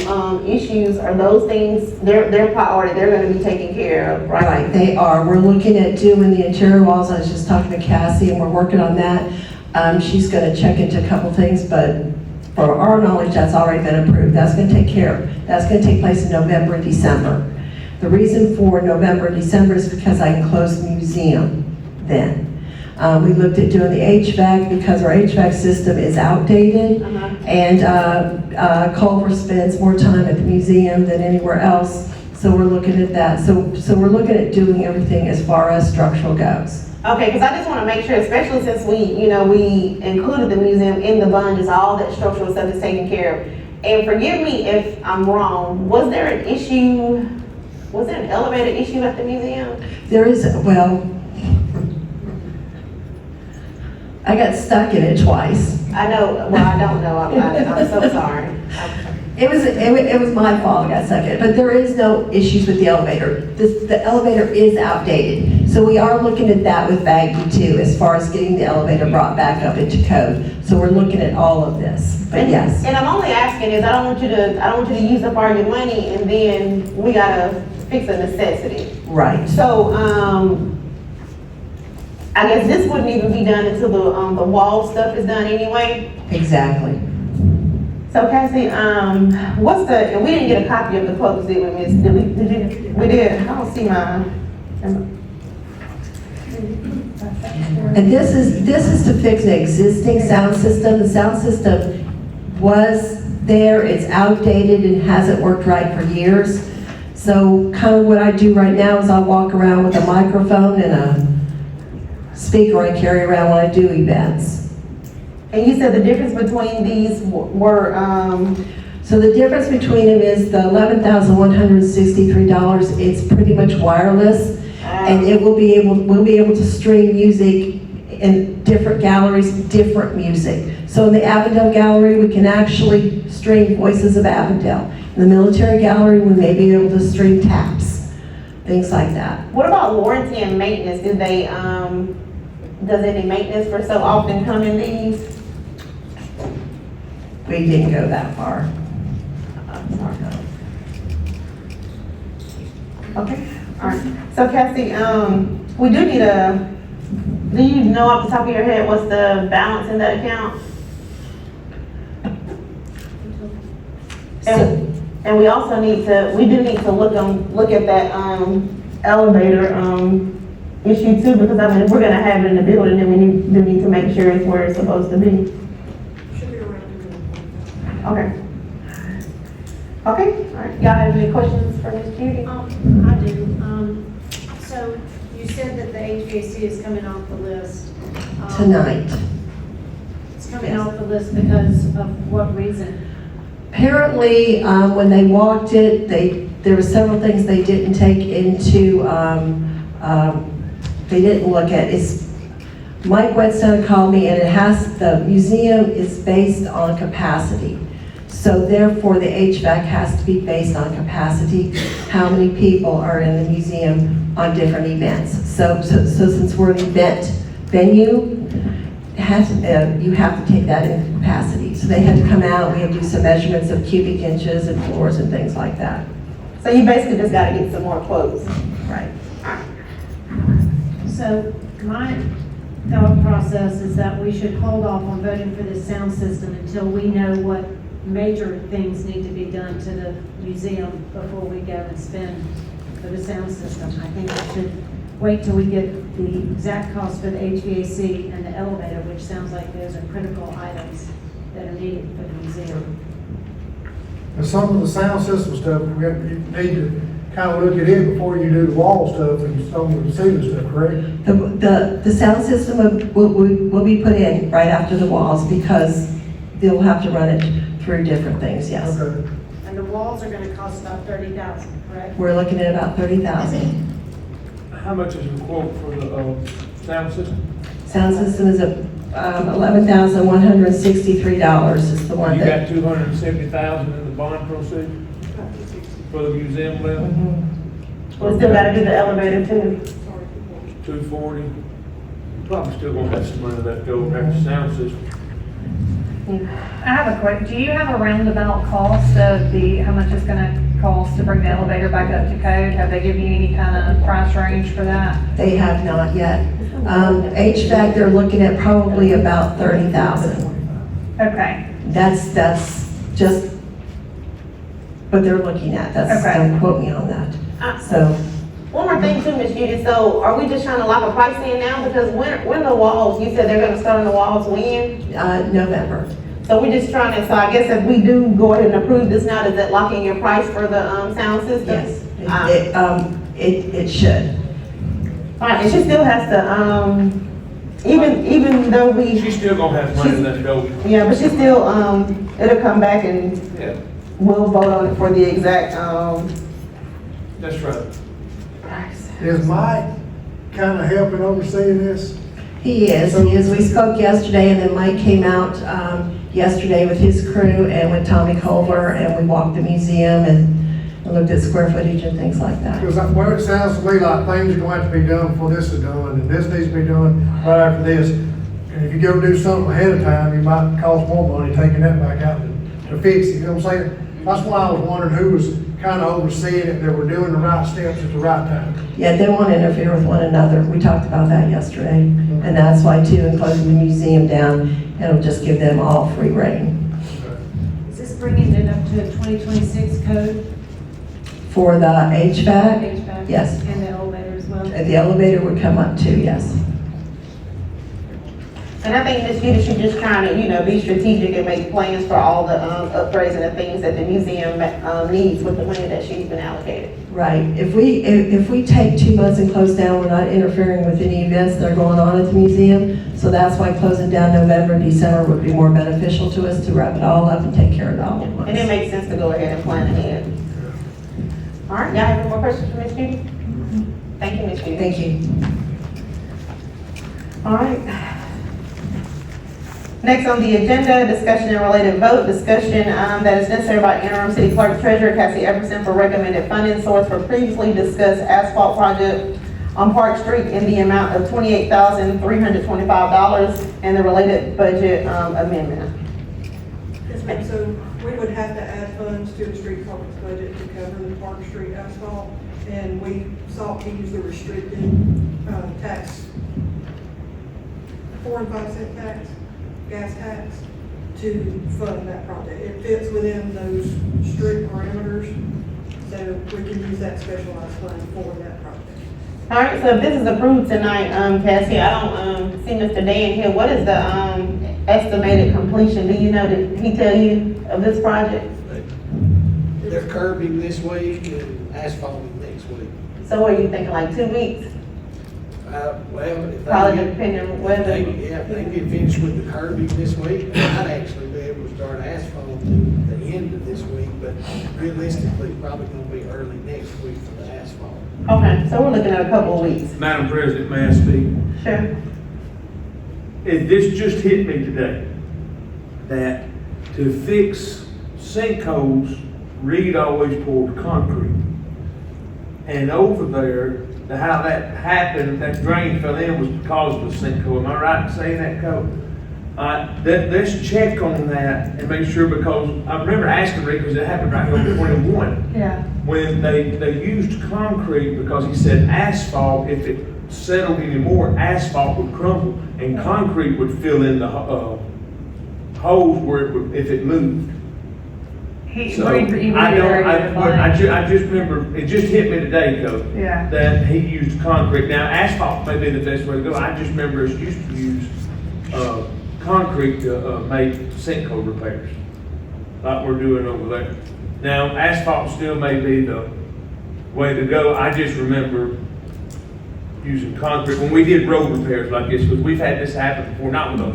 issues, are those things, their priority, they're going to be taken care of, right? Right, they are. We're looking at doing the interior walls. I was just talking to Cassie and we're working on that. She's going to check into a couple things, but for our knowledge, that's already been approved. That's going to take place in November and December. The reason for November and December is because I can close the museum then. We looked at doing the HVAC because our HVAC system is outdated. And Culver spends more time at the museum than anywhere else. So we're looking at that. So we're looking at doing everything as far as structural goes. Okay, because I just want to make sure, especially since we included the museum in the bond, is all that structural stuff is taken care of. And forgive me if I'm wrong, was there an elevator issue at the museum? There is, well, I got stuck in it twice. I know, well, I don't know, I'm so sorry. It was my fault I got stuck in it, but there is no issues with the elevator. The elevator is outdated. So we are looking at that with Bagby too, as far as getting the elevator brought back up into code. So we're looking at all of this, but yes. And I'm only asking is I don't want you to use up all your money and then we gotta fix a necessity. Right. So, I guess this wouldn't even be done until the wall stuff is done anyway. Exactly. So Cassie, and we didn't get a copy of the quotes, did we, Miss? We did. I don't see mine. And this is to fix an existing sound system. The sound system was there, it's outdated and hasn't worked right for years. So kind of what I do right now is I walk around with a microphone and a speaker I carry around when I do events. And you said the difference between these were, So the difference between them is the $11,163, it's pretty much wireless. And we'll be able to stream music in different galleries, different music. So in the Avondale Gallery, we can actually stream Voices of Avondale. In the Military Gallery, we may be able to stream taps, things like that. what about warranty and maintenance? Does any maintenance for so often come in these? We didn't go that far. Okay, all right. So Cassie, we do need do you know off the top of your head what's the balance in that account? And we also need to look at that, elevator, issue too, because I mean, if we're gonna have it in the building, then we need to make sure it's where it's supposed to be. Should be around. Okay. Okay, all right. Y'all have any questions for Ms. Judy? I do. So you said that the HVAC is coming off the list. Tonight. It's coming off the list because of what reason? Apparently, when they walked it, there were several things they didn't take into, they didn't look at. Mike Whetstone called me, and the museum is based on capacity. So therefore, the HVAC has to be based on capacity, how many people are in the museum on different events. So since we're an event venue, you have to take that into capacity. So they had to come out, we had to do some measurements of cubic inches and floors and things like that. So you basically just gotta get some more quotes. Right. So my thought process is that we should hold off on voting for this sound system until we know what major things need to be done to the museum before we go and spend for the sound system. I think we should wait till we get the exact cost for the HVAC and the elevator, which sounds like those are critical items that are needed for the museum. And some of the sound system stuff, you need to kind of look at it before you do the wall stuff and some of the ceiling stuff, correct? The sound system will be put in right after the walls because they'll have to run it through different things, yes. Okay. And the walls are gonna cost about $30,000, correct? We're looking at about $30,000. How much is the quote for the sound system? Sound system is $11,163 is the one You that. got $270,000 in the bond proceeds for the museum level? We still gotta do the elevator too. 240. Probably still gonna have some money left over after sound system. I have a question. Do you have a roundabout cost of how much it's gonna cost to bring the elevator back up to code? Have they given you any kind of price range for that? They have not yet. HVAC, they're looking at probably about $30,000. Okay, That's just what they're looking at. Okay. Don't quote me on that. So, One more thing too, Ms. Judy, so are we just trying to lock a price in now? Because when the walls, you said they're gonna start on the walls when? November. So we're just trying to, so I guess if we do go ahead and approve this now, does that lock in your price for the, sound system? Yes, it should. All right, and she still has to, even though She's still gonna have money in that building. yeah, but she still, it'll come back and Yeah, we'll vote on it for the exact, that's right. Is Mike kinda helping overseeing this? He is. We spoke yesterday, and then Mike came out yesterday with his crew and with Tommy Culver, and we walked the museum and looked at square footage and things like that. Because well, it sounds to me like things are going to have to be done before this is done, and this needs to be done right after this. And if you go do something ahead of time, you might cost more money taking that back out to fix it, you know what I'm saying? That's why I was wondering who was kind of overseeing it, that we're doing the right steps at the right time. Yeah, they won't interfere with one another. We talked about that yesterday. And that's why too, in closing the museum down, it'll just give them all free reign. Is this bringing it up to a 2026 code? For the HVAC, HVAC? yes. And the elevator as well? The elevator would come up too, yes. and I think Ms. Judy should just trying to, be strategic and make plans for all the, upgrades and the things that the museum, needs with the money that she's been allocated. Right. If we take 2 months and close down, we're not interfering with any events that are going on at the museum. So that's why closing down November and December would be more beneficial to us to wrap it all up and take care of it all at once. And it makes sense to go ahead and plan ahead. All right, y'all have any more questions for Ms. Judy? Thank you, Ms. Judy. Thank you. All right. Next on the agenda, discussion and related vote, discussion that is necessary by interim city clerk treasurer Cassie Everson for recommended funding source for previously discussed asphalt project on Park Street in the amount of $28,325 and the related budget amendment. Yes, ma'am, so we would have to add funds to the street department's budget to cover the Park Street asphalt, and we sought to use the restricted tax, 4 and 5 cent tax, gas tax, to fund that project. It fits within those strict parameters, so we can use that specialized fund for that project. All right, so if this is approved tonight, Cassie, I don't see Mr. Dan here. What is the estimated completion? Do you know, did he tell you of this project? They're curbing this week and asphalting next week. So what are you thinking, like 2 weeks? Well, if they Probably get- depending on whether. if they get finished with the curbing this week, they might actually be able to start asphalting the end of this week, but realistically, probably gonna be early next week for the asphalt. Okay, so we're looking at a couple of weeks. Madam President, may I speak? Sure. This just hit me today, that to fix sinkholes, Reed always poured concrete. And over there, how that happened, that drain fell in was because of the sinkhole. Am I right in saying that, Cole? Let's check on that and make sure, because I remember asking Rick, because it happened right here on 21. Yeah. When they used concrete, because he said asphalt, if it settled anymore, asphalt would crumble and concrete would fill in the holes where it would, if it moved. So I just remember, it just hit me today, Coach. Yeah. That he used concrete. Now asphalt may be the best way to go. I just remember us used to use concrete to make sinkhole repairs, like we're doing over there. Now asphalt still may be the way to go. I just remember using concrete when we did road repairs like this, because we've had this happen before, not with a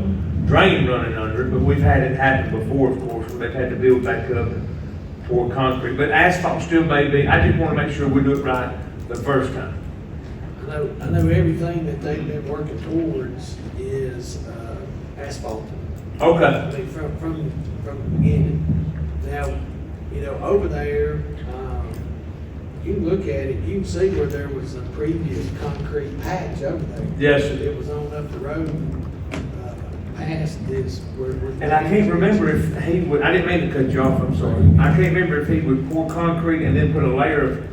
drain running under it, but we've had it happen before, of course, when they've had to build back up and pour concrete. But asphalt still may be. I just want to make sure we do it right the first time. I know everything that they've been working towards is asphalt. Okay. I mean, from the beginning. Now, over there, you can look at it, you can see where there was a previous concrete patch over there. Yes, sir. It was on up the road, past this. And I can't remember if he would, I didn't mean to cut you off, I'm sorry. I can't remember if he would pour concrete and then put a layer of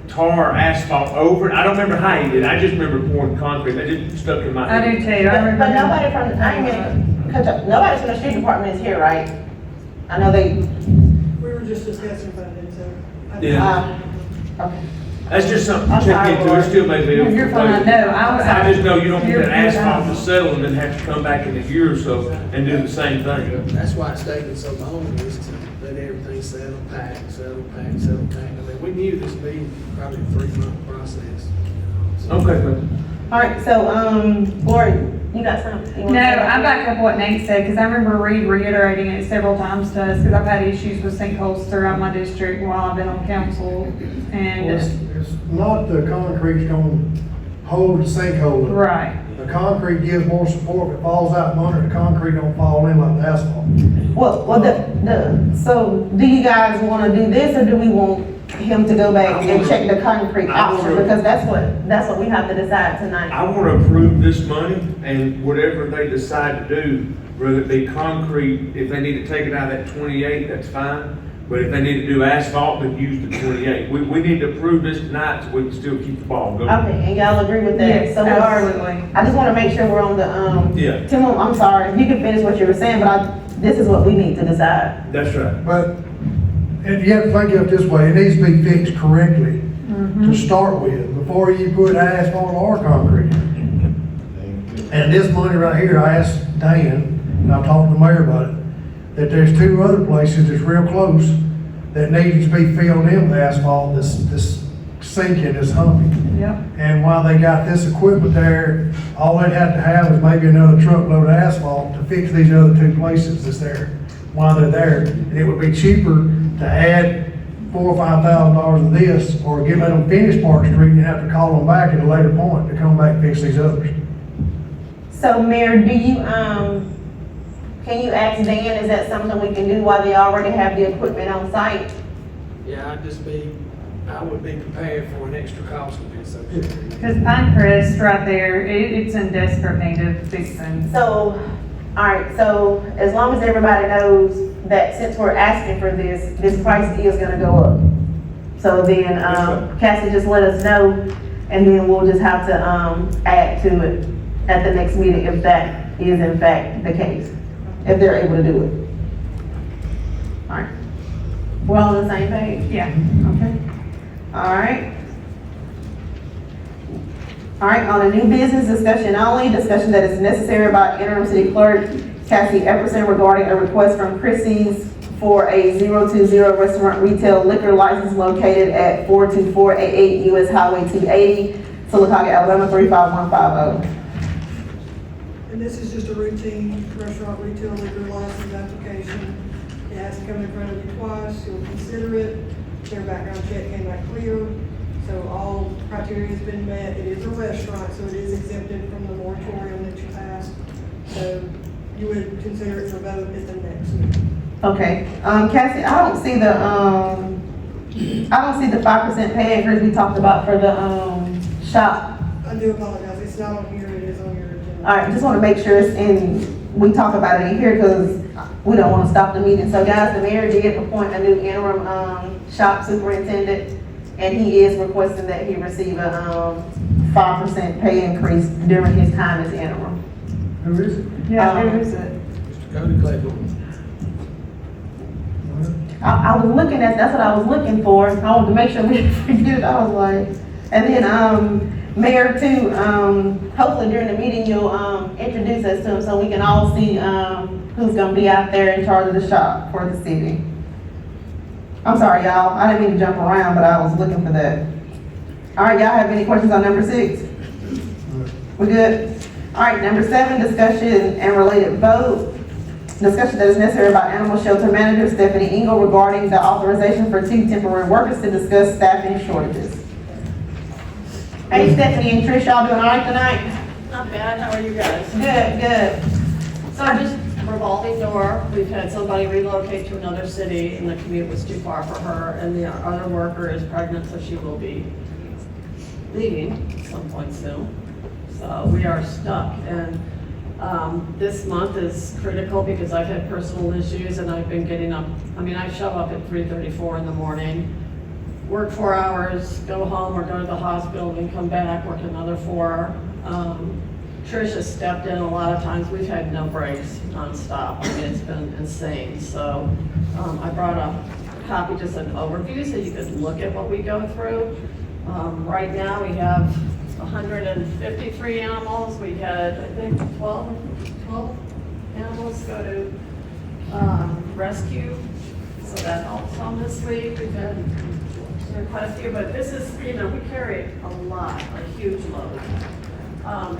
tar asphalt over it. I don't remember how he did. I just remember pouring concrete. That just stuck in my head. I do too. But nobody from, nobody from the street department is here, right? I know they. We were just discussing funding, so. Yeah. Okay. That's just something I'm to check sorry, into, it Lord. still may be. You're fine, no, I just know you don't want You're that asphalt fine. to settle and then have to come back in a year or so and do the same thing. That's why it's taking so long, is to let everything settle, pack, settle, pack, settle, pack. I mean, we knew this would be probably a 3-month process. So- Okay, good. All right, so, Lori, you got something? you No, wanna say? I back up what Nate said, because I remember reiterating it several times to us, because I've had issues with sinkholes throughout my district while I've been on council, Well, and, it's not the concrete's gonna hold the sinkhole. right. The concrete gives more support. If it falls out from under, the concrete don't fall in like the asphalt. Well, so do you guys wanna do this, or do we want him to go back and check the concrete option? Because that's what we have to decide tonight. I want to approve this money and whatever they decide to do, whether it be concrete, if they need to take it out of that 28, that's fine. But if they need to do asphalt, then use the 28. We need to approve this tonight so we can still keep the ball going. Okay, and y'all agree with that? Yes, So we are. absolutely. I just wanna make sure we're on the, Yeah. Tim, I'm sorry, if you can finish what you were saying, but this is what we need to decide. That's right. But, and you have to think of it this way, it needs to be fixed correctly to start with, before you put asphalt or concrete. And this money right here, I asked Dan, and I talked to the mayor about it, that there's 2 other places that's real close that needs to be filled in with asphalt, this sinking, this humping. Yep. And while they got this equipment there, all they'd have to have is maybe another truckload of asphalt to fix these other 2 places that's there while they're there. And it would be cheaper to add $4,000 or $5,000 of this, or get them finished Park Street and have to call them back at a later point to come back and fix these others. So Mayor, do you, can you ask Dan, is that something we can do while they already have the equipment on site? Yeah, I would be prepared for an extra cost to be associated. Because Pinecrest right there, it's in desperate need of fixing. So, all right, so as long as everybody knows that since we're asking for this price is gonna go up. So then, Cassie, just let us know, and then we'll just have to, add to it at the next meeting if that is in fact the case, if they're able to do it. All right. We're all on the same page? Yeah. Okay. All right. All right, on a new business discussion only, discussion that is necessary by interim city clerk Cassie Epperson regarding a request from Chrissy's for a 020 restaurant retail liquor license located at 42488 US Highway 280, Sylacauga, Alabama 35150. And this is just a routine restaurant retail liquor license application. It has to come in front of you twice, you'll consider it. Their background check came back clear, so all criteria has been met. It is a restaurant, so it is exempted from the moratorium that you passed. So you would consider it for vote at the next meeting. Okay, Cassie, I don't see the 5% pay increase we talked about for the, shop. I do apologize, it's not on here, it is on your agenda. All right, just want to make sure it's in, we talk about it in here because we don't want to stop the meeting. So guys, the mayor did appoint a new interim, shop superintendent, and he is requesting that he receive a, 5% pay increase during his time as interim. Who is it? Yeah, who is it? Mr. Cody Claiborne. I was looking at, that's what I was looking for. I wanted to make sure we didn't forget it. I was like, and then, Mayor too, hopefully during the meeting, you'll, introduce us to him so we can all see, who's gonna be out there in charge of the shop for the city. I'm sorry, y'all. I didn't mean to jump around, but I was looking for that. All right, y'all have any questions on number 6? We good? All right, number 7, discussion and related vote. Discussion that is necessary by Animal Shelter Manager Stephanie Engel regarding the authorization for 2 temporary workers to discuss staffing shortages. Hey, Stephanie and Trish, y'all doing all right tonight? Not bad, how are you guys? Good, good. So just revolving door, we've had somebody relocate to another city and the commute was too far for her, and the other worker is pregnant, so she will be leaving at some point soon. So we are stuck, and this month is critical because I've had personal issues and I've been getting up, I show up at 3:34 in the morning, work 4 hours, go home or go to the hospital, then come back, work another 4. Trish has stepped in a lot of times. We've had no breaks nonstop. It's been insane. So I brought a copy, just an overview, so you could look at what we go through. Right now, we have 153 animals. We had, I think, 12 animals go to rescue, so that helps on this week. We've had quite a few, but this is, we carry a lot, a huge load.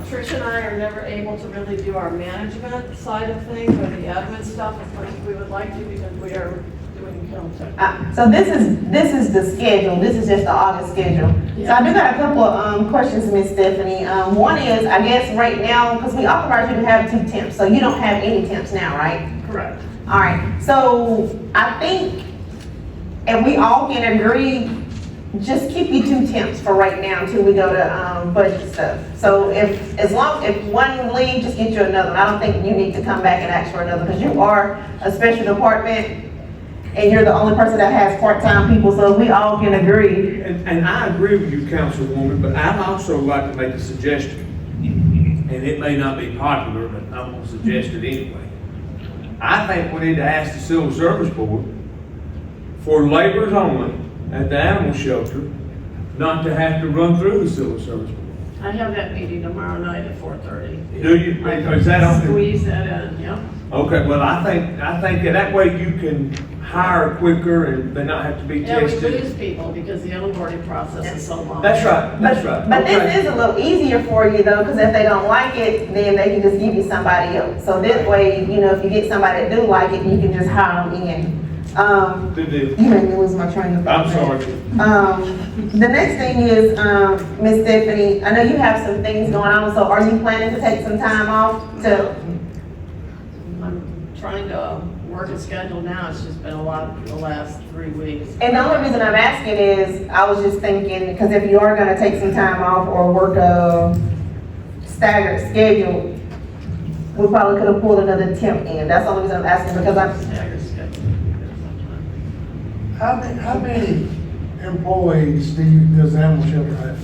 Trish and I are never able to really do our management side of things or the admin stuff as much as we would like to because we are doing kennel check. So this is the schedule, this is just the August schedule. So I do got a couple of questions, Ms. Stephanie. One is, I guess right now, because we authorize you to have 2 temps, so you don't have any temps now, right? Correct. All right, so I think, and we all can agree, just keep you 2 temps for right now until we go to budget stuff. So if one leave, just get you another one. I don't think you need to come back and ask for another because you are a special department and you're the only person that has part-time people, so we all can agree. And I agree with you, Councilwoman, but I'd also like to make a suggestion. And it may not be popular, but I'm gonna suggest it anyway. I think we need to ask the Civil Service Board for laborers only at the animal shelter, not to have to run through the Civil Service Board. I have that meeting tomorrow night at 4:30. Do you? Is that on? Squeeze that in, yep. Okay, well, I think that way you can hire quicker and they not have to be Yeah, we tested. lose people because the onboarding process is so long. That's right, that's right. But Okay. this is a little easier for you though, because if they don't like it, then they can just give you somebody else. So this way, if you get somebody that do like it, you can just hire them in. Good deal. You made me lose my train of thought. I'm sorry. The next thing is, Ms. Stephanie, I know you have some things going on, so are you planning to take some time off to? I'm trying to work a schedule now. It's just been a lot the last 3 weeks. And the only reason I'm asking is, I was just thinking, because if you are gonna take some time off or work a staggered schedule, we probably could have pulled another temp in. That's the only reason I'm asking, because Staggered schedule. How many employees does the animal shelter have?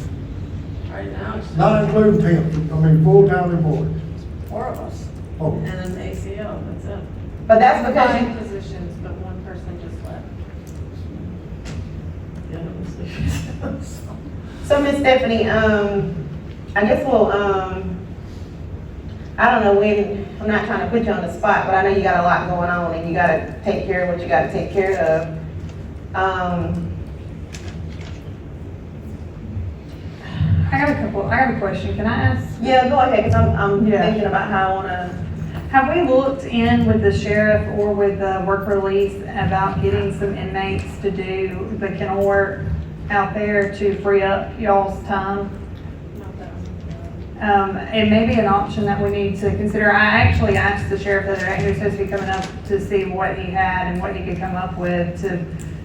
Right now, it's Not including temps, full-time employees. 4 of us. Oh. And an ACO, that's it. but that's because you, Positions, but 1 person just left. Yeah, it was so Ms. Stephanie, I guess we'll, I don't know when, I'm not trying to put you on the spot, but I know you got a lot going on and you gotta take care of what you gotta take care of. I got a question, can I ask? Yeah, go ahead, because I'm Yeah. thinking about how I wanna, Have we looked in with the sheriff or with the work release about getting some inmates to do the kennel work out there to free up y'all's time? It may be an option that we need to consider. I actually asked the sheriff the other day, he was supposed to be coming up to see what he had and what he could come up with to,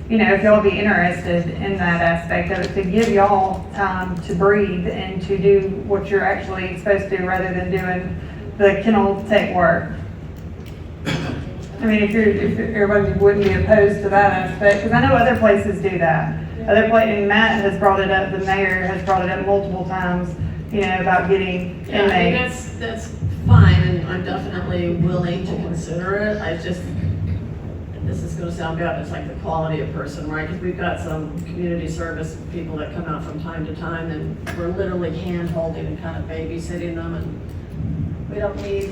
if y'all be interested in that aspect of it, to give y'all time to breathe and to do what you're actually supposed to do rather than doing the kennel tech work. I mean, if everybody wouldn't be opposed to that aspect, because I know other places do that. And Matt has brought it up, the mayor has brought it up multiple times, about getting Yeah, I mean, inmates. that's fine, and I'm definitely willing to consider it. This is gonna sound bad, but it's like the quality of person, right? Because we've got some community service people that come out from time to time, and we're literally hand-holding and kind of babysitting them, and we don't need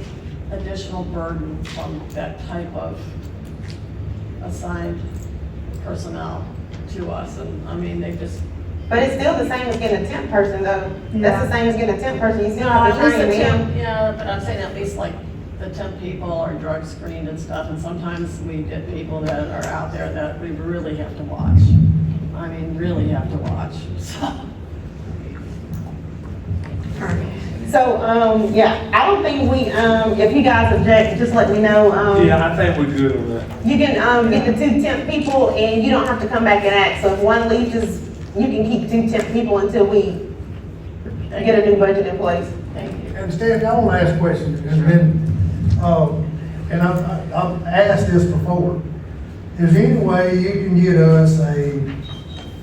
additional burden from that type of assigned personnel to us, and I mean, they just. but it's still the same as getting a temp person though. Yeah. That's the same as getting a temp person, you still No, have at to least train the them. temp, yeah, but I'm saying at least like the temp people are drug screened and stuff, and sometimes we get people that are out there that we really have to watch. I mean, really have to watch, so. So, yeah, I don't think we, if you guys object, just let me know. Yeah, I think we're good on that. You can, get the 2 temp people and you don't have to come back and act. So if one leaves, you can keep 2 temp people until we get a new budget in place. Thank you. And Steph, I want to ask a question, and I've asked this before. Is there any way you can get us a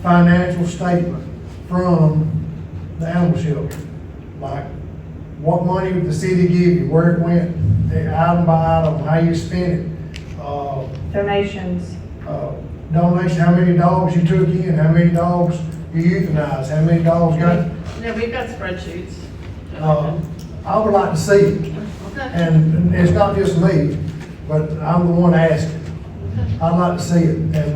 financial statement from the animal shelter? Like, what money did the city give you, where it went, item by item, how you spent it? Donations. Donation, how many dogs you took in, how many dogs you euthanize, how many dogs got? Yeah, we've got spreadsheets. I would like to see it. Okay. And it's not just me, but I'm the one asking. I'd like to see it, and,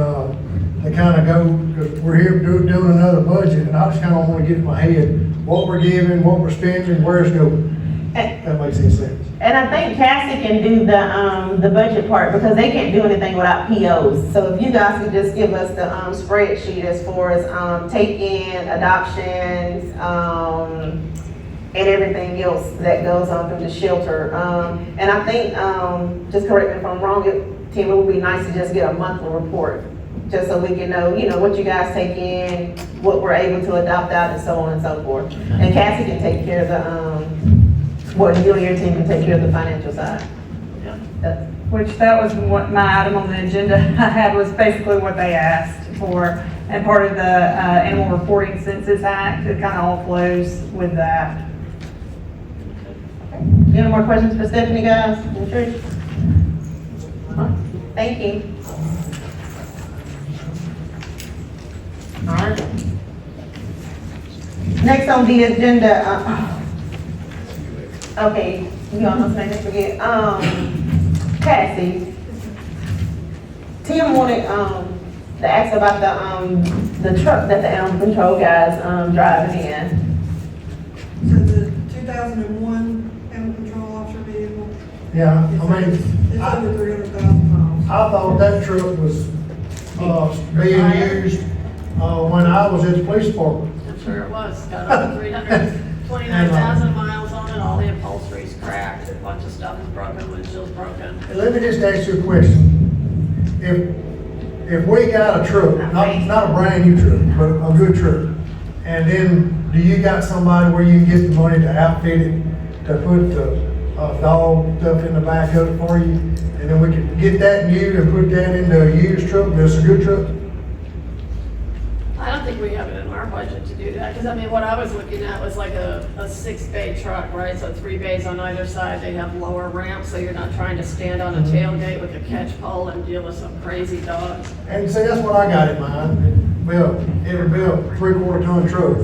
to kind of go, because we're here doing another budget, and I just kind of want to get in my head what we're giving, what we're spending, where it's going. If that makes any sense. And I think Cassie can do the budget part because they can't do anything without POs. So if you guys could just give us the, spreadsheet as far as, take-in, adoptions, and everything else that goes on through the shelter. And I think, just correct me if I'm wrong, Tim, it would be nice to just get a monthly report, just so we can know, what you guys take in, what we're able to adopt out, and so on and so forth. And Cassie can take care of the, you and your team can take care of the financial side. Yeah. Which that was what my item on the agenda I had was basically what they asked for. And part of the Animal Reporting Census Act, it kind of all flows with that. Any more questions for Stephanie, guys? And Trish? Thank you. All right. Next on the agenda, okay, you almost made me forget. Cassie, Tim wanted to ask about the truck that the animal control guys driving in. So the 2001 animal control officer vehicle, Yeah, I mean, it's under 300,000 miles. I thought that truck was, being used, when I was at the police department. I'm sure it was, got over 329,000 miles on it, all the upholstery's cracked, a bunch of stuff is broken, windshield's broken. And let me just ask you a question. If we got a truck, not a brand new truck, but a good truck, and then do you got somebody where you can get the money to outfit it, to put the dog stuff in the back of it for you, and then we can get that new and put that into a used truck, that's a good truck? I don't think we have it in our budget to do that, because I mean, what I was looking at was like a 6-bay truck, right? So 3 bays on either side, they have lower ramps, so you're not trying to stand on a tailgate with a catch pole and deal with some crazy dogs. And see, that's what I got in mind. Well, it'll be a 3/4 ton truck.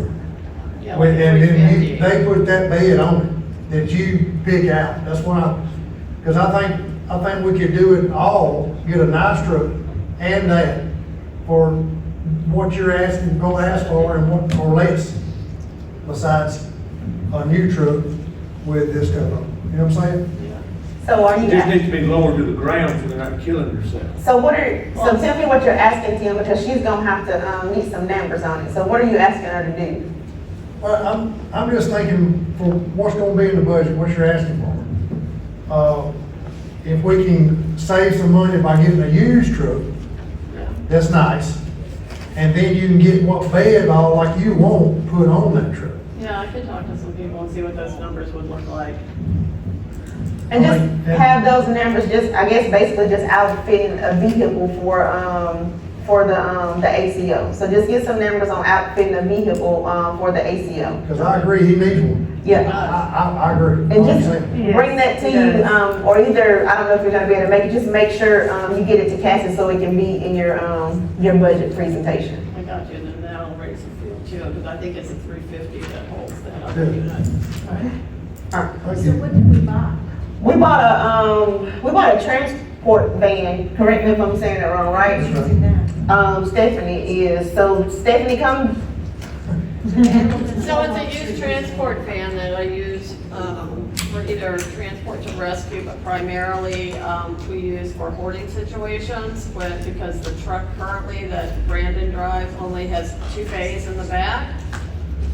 Yeah, like a And then 350. they put that bed on it that you pick out. That's why, because I think we could do it all, get a nice truck and that for what you're asking, gonna ask for and what, or less, besides a new truck with this stuff on it. You know what I'm saying? So are It you, just needs to be lowered to the ground so they're not killing themselves. so tell me what you're asking Tim, because she's gonna have to, need some numbers on it. So what are you asking her to do? Well, I'm just thinking for what's gonna be in the budget, what you're asking for. If we can save some money by getting a used truck, that's nice. And then you can get what bed all like you want put on that truck. Yeah, I could talk to some people and see what those numbers would look like. And just have those numbers, just, I guess, basically just outfitting a vehicle for the ACO. So just get some numbers on outfitting a vehicle, for the ACO. Because I agree, he needs one. Yeah. I agree. And just bring that to you, or either, I don't know if you're gonna be able to make it, just make sure, you get it to Cassie so it can be in your budget presentation. I got you, and then that'll raise some fuel too, because I think it's a 350 that holds that other Good. unit. Thank So you. what did we buy? We bought a transport van, correct me if I'm saying it wrong, right? Stephanie is, so Stephanie, come. So it's a used transport van that I use for either transport to rescue, but primarily we use for hoarding situations because the truck currently that Brandon drives only has 2 bays in the back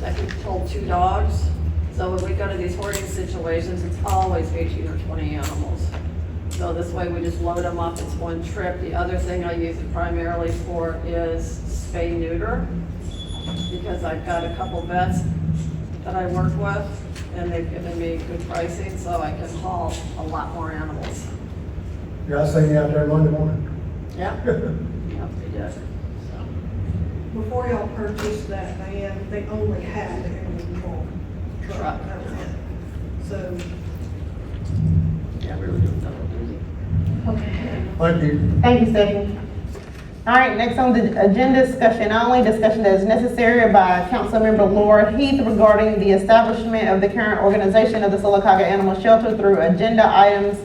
that can hold 2 dogs. So when we go to these hoarding situations, it's always 18 or 20 animals. So this way we just load them up, it's one trip. The other thing I use it primarily for is spay neuter, because I've got a couple vets that I work with and they've given me good pricing, so I can haul a lot more animals. Yeah, I seen you out there Monday morning. Yep, yep, they did. Before y'all purchased that van, they only had an animal control truck. That was it. So, Yeah, we were doing double duty. Okay. Thank you. Thank you, Stephanie. All right, next on the agenda, discussion only, discussion that is necessary by Councilmember Laura Heath regarding the establishment of the current organization of the Sylacauga Animal Shelter through agenda items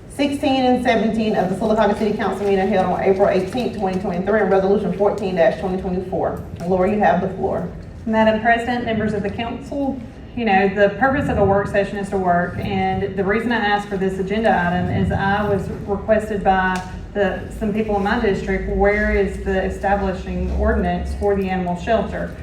16 and 17 of the Sylacauga City Council meeting held on April 18, 2023, and Resolution 14-2024. Laura, you have the floor. Madam President, members of the council, you know, the purpose of a work session is to work, and the reason I asked for this agenda item is I was requested by some people in my district, where is the establishing ordinance for the animal shelter?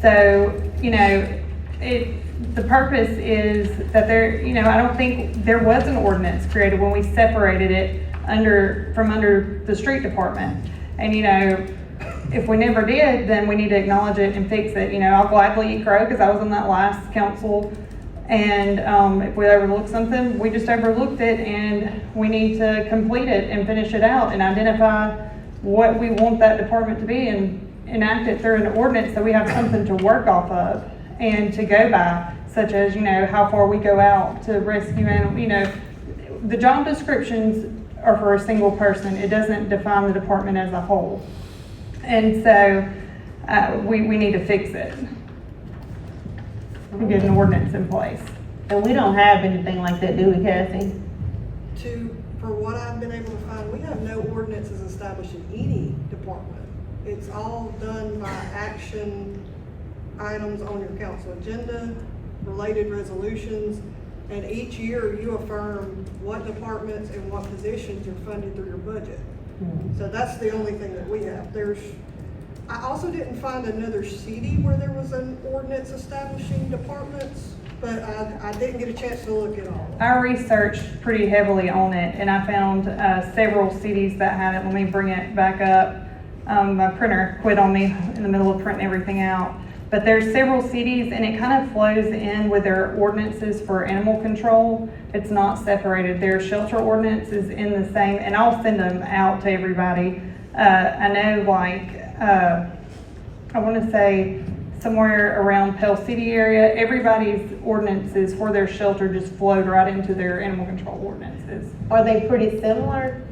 So, you know, the purpose is that there, you know, I don't think there was an ordinance created when we separated it from under the street department. And, you know, if we never did, then we need to acknowledge it and fix it. You know, I'll gladly eat crow because I was on that last council. And if we overlook something, we just overlooked it, and we need to complete it and finish it out and identify what we want that department to be and enact it through an ordinance so we have something to work off of and to go by, such as, you know, how far we go out to rescue animals. You know, the job descriptions are for a single person. It doesn't define the department as a whole. And so we need to fix it and get an ordinance in place. And we don't have anything like that, do we, Cassie? For what I've been able to find, we have no ordinances establishing any department. It's all done by action items on your council agenda, related resolutions, and each year you affirm what departments and what positions are funded through your budget. So that's the only thing that we have. I also didn't find another city where there was an ordinance establishing departments, but I didn't get a chance to look at all. I researched pretty heavily on it, and I found several cities that had it. Let me bring it back up. My printer quit on me in the middle of printing everything out. But there's several cities, and it kind of flows in with their ordinances for animal control. It's not separated. Their shelter ordinance is in the same, and I'll send them out to everybody. I know, like, I want to say somewhere around Pell City area, everybody's ordinances for their shelter just flowed right into their animal control ordinances. Are they pretty similar?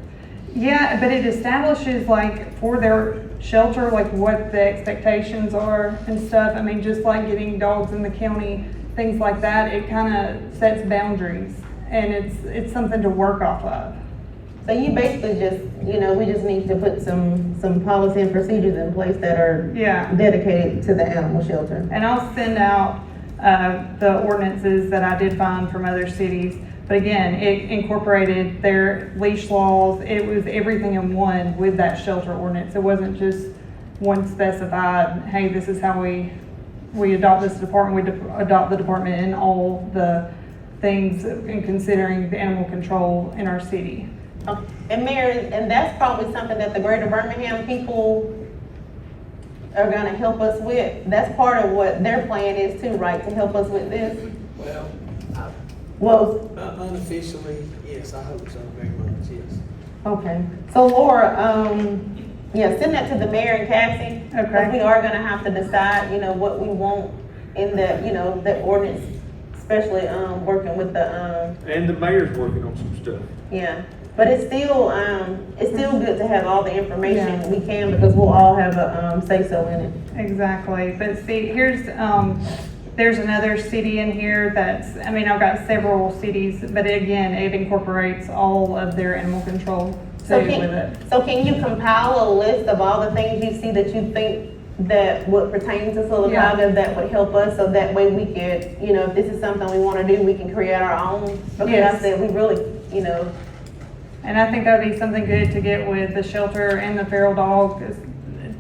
Yeah, but it establishes, like, for their shelter, like what the expectations are and stuff. I mean, just like getting dogs in the county, things like that, it kind of sets boundaries, and it's something to work off of. So you basically just, you know, we just need to put some policy and procedures in place that are dedicated to the animal shelter. And I'll send out the ordinances that I did find from other cities. But again, it incorporated their leash laws. It was everything in one with that shelter ordinance. It wasn't just one specified, hey, this is how we adopt this department. We adopt the department in all the things in considering the animal control in our city. And Mayor, and that's probably something that the Greater Birmingham people are gonna help us with. That's part of what their plan is too, right? To help us with this? Well, unofficially, yes, I hope so, very much, yes. Okay. So Laura, send that to the mayor and Cassie. Okay. Because we are gonna have to decide, you know, what we want in the, you know, the ordinance, especially, working with the, And the mayor's working on some stuff. yeah. But it's still good to have all the information we can, because we'll all have a, say-so in it. Exactly. But see, there's another city in here that's, I mean, I've got several cities, but again, it incorporates all of their animal control too with it. So can you compile a list of all the things you see that you think that would pertain to Sylacauga that would help us, so that way we could, you know, if this is something we want to do, we can create our own? Because I said we really, you know. And I think that'd be something good to get with the shelter and the feral dog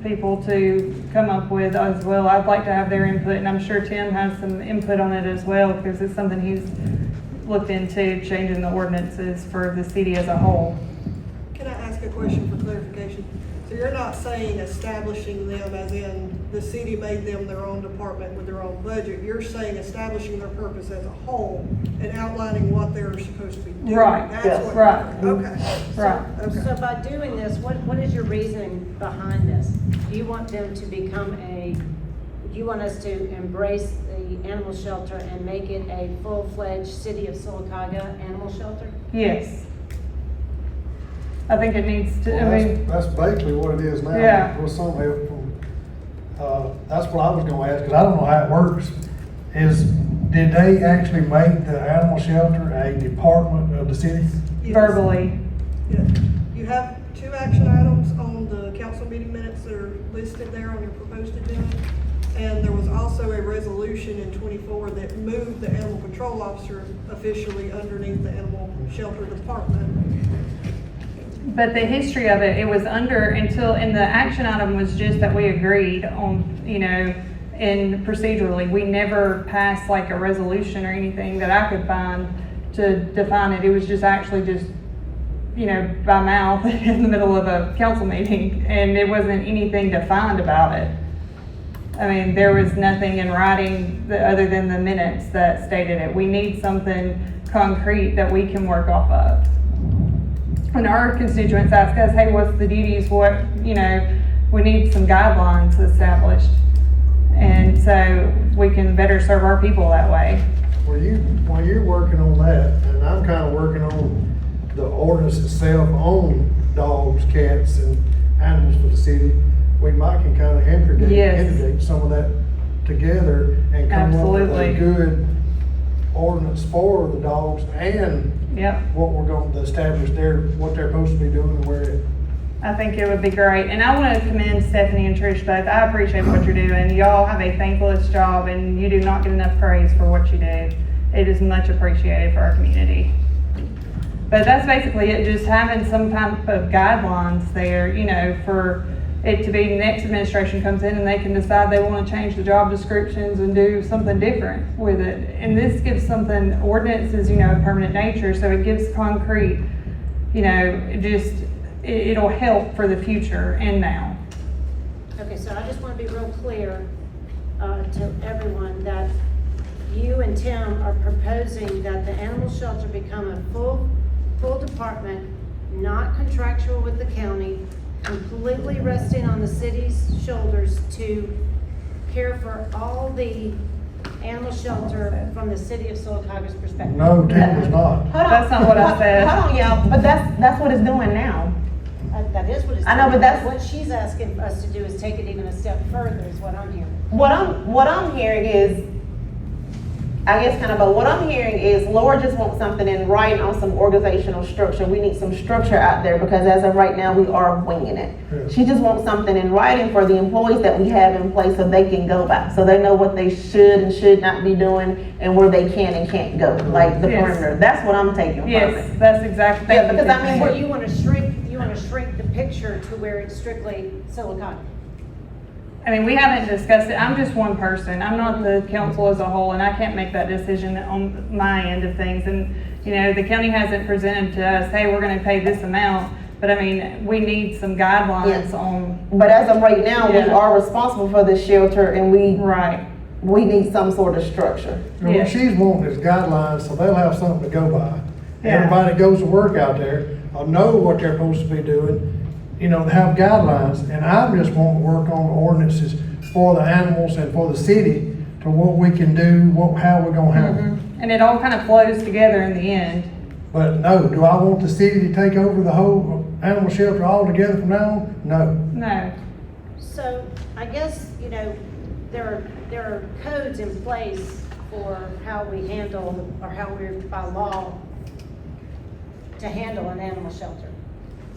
people to come up with as well. I'd like to have their input, and I'm sure Tim has some input on it as well, because it's something he's looked into, changing the ordinances for the city as a whole. Can I ask a question for clarification? So you're not saying establishing them as in the city made them their own department with their own budget. You're saying establishing their purpose as a whole and outlining what they're supposed to be doing. Right. That's what. Right. Okay. Right. Okay. So by doing this, what is your reasoning behind this? Do you want them to become do you want us to embrace the animal shelter and make it a full-fledged City of Sylacauga animal shelter? Yes. I think it needs to, Well, I mean, that's basically what it is now. Yeah. With some help from, that's what I was gonna ask, because I don't know how it works. Did they actually make the animal shelter a department of the city? Yes. verbally. Yeah. You have 2 action items on the council meeting minutes that are listed there on your proposed agenda. And there was also a resolution in 24 that moved the animal control officer officially underneath the animal shelter department. But the history of it, it was under until, and the action item was just that we agreed on, you know, and procedurally, we never passed like a resolution or anything that I could find to define it. It was just actually just, you know, by mouth in the middle of a council meeting, and it wasn't anything defined about it. I mean, there was nothing in writing other than the minutes that stated it. We need something concrete that we can work off of. When our constituents ask us, hey, what's the duties, what, you know, we need some guidelines established. And so we can better serve our people that way. While you're working on that, and I'm kind of working on the ordinance itself on dogs, cats, and animals for the city, we might can kind of integrate some of that together and come up with Absolutely. a good ordinance for the dogs and Yep. what we're going to establish there, what they're supposed to be doing and where it. I think it would be great. And I want to commend Stephanie and Trish both. I appreciate what you're doing. Y'all have a thankless job and you do not get enough praise for what you do. It is much appreciated for our community. But that's basically it, just having some type of guidelines there, you know, for it to be next administration comes in and they can decide they want to change the job descriptions and do something different with it. And this gives something, ordinances, you know, of permanent nature, so it gives concrete, you know, it'll help for the future and now. Okay, so I just want to be real clear to everyone that you and Tim are proposing that the animal shelter become a full department, not contractual with the county, completely resting on the city's shoulders to care for all the animal shelter from the city of Sylacauga's perspective. No, Tim was not. Hold on. That's not what I said. Hold on, y'all, but that's what it's doing now. That is what it's. I know, but that's- What she's asking us to do is take it even a step further, is what I'm hearing. What I'm hearing is, I guess kind of, but what I'm hearing is Laura just wants something in writing on some organizational structure. We need some structure out there because as of right now, we are winging it. Yeah. She just wants something in writing for the employees that we have in place so they can go by, so they know what they should and should not be doing and where they can and can't go, like the Yes. perimeter. That's what I'm taking from Yes, it. that's exactly. Yeah, because I mean, So we're, you want to shrink the picture to where it's strictly Sylacauga. I mean, we haven't discussed it. I'm just one person. I'm not the council as a whole, and I can't make that decision on my end of things. And, you know, the county hasn't presented to us, hey, we're gonna pay this amount. But I mean, we need some guidelines Yes. on, but as of right now, we Yeah. are responsible for this shelter and right. we need some sort of structure. And what she's wanting is guidelines, so they'll have something to go by. Yeah. Everybody that goes to work out there will know what they're supposed to be doing, you know, to have guidelines. And I just want to work on ordinances for the animals and for the city to what we can do, how we're gonna handle it. And it all kind of flows together in the end. But no, do I want the city to take over the whole animal shelter altogether from now on? No. No. So I guess, you know, there are codes in place for how we handle, or how we're by law to handle an animal shelter.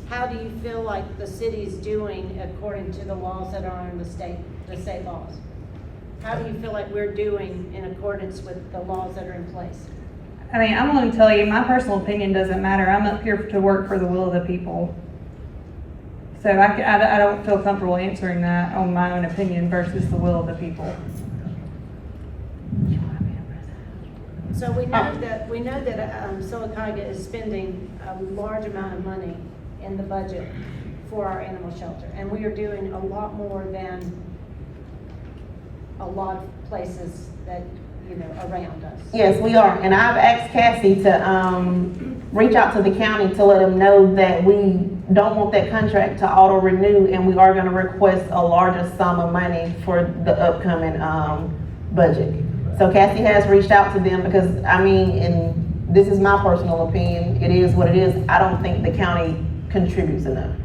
How do you feel like the city's doing according to the laws that are in the state laws? How do you feel like we're doing in accordance with the laws that are in place? I mean, I'm going to tell you, my personal opinion doesn't matter. I'm up here to work for the will of the people. So I don't feel comfortable answering that on my own opinion versus the will of the people. So we know that Sylacauga is spending a large amount of money in the budget for our animal shelter, and we are doing a lot more than a lot of places that, you know, around us. Yes, we are, and I've asked Cassie to, reach out to the county to let them know that we don't want that contract to auto renew and we are gonna request a larger sum of money for the upcoming, budget. So Cassie has reached out to them because, I mean, and this is my personal opinion, it is what it is. I don't think the county contributes enough.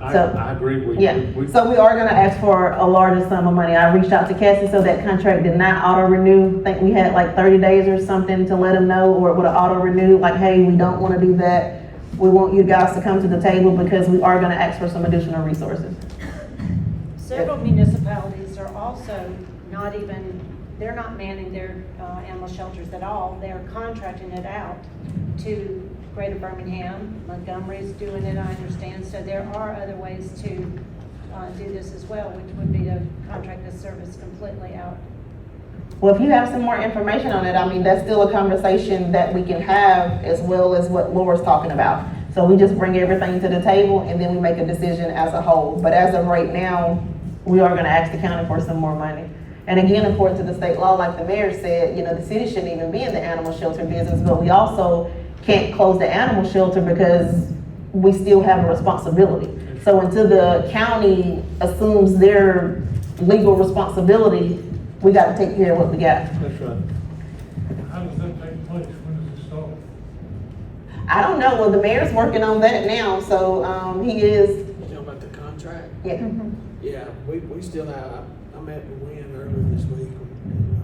I agree with you. Yeah, so we are gonna ask for a larger sum of money. I reached out to Cassie, so that contract did not auto-renew. I think we had like 30 days or something to let them know, or it would have auto-renewed, like, hey, we don't wanna do that. We want you guys to come to the table because we are gonna ask for some additional resources. Several municipalities are also not even, they're not manning their animal shelters at all. They're contracting it out to Greater Birmingham. Montgomery's doing it, I understand. So there are other ways to do this as well, which would be to contract this service completely out. Well, if you have some more information on it, I mean, that's still a conversation that we can have as well as what Laura's talking about. So we just bring everything to the table and then we make a decision as a whole. But as of right now, we are gonna ask the county for some more money. And again, according to the state law, like the mayor said, you know, the city shouldn't even be in the animal shelter business, but we also can't close the animal shelter because we still have a responsibility. So until the county assumes their legal responsibility, we gotta take care of what we got. That's right. How does that take place? When does it start? I don't know, well, the mayor's working on that now, so, he is, You talking about the contract? yeah. Yeah, we still have, I met with Wynn earlier this week, and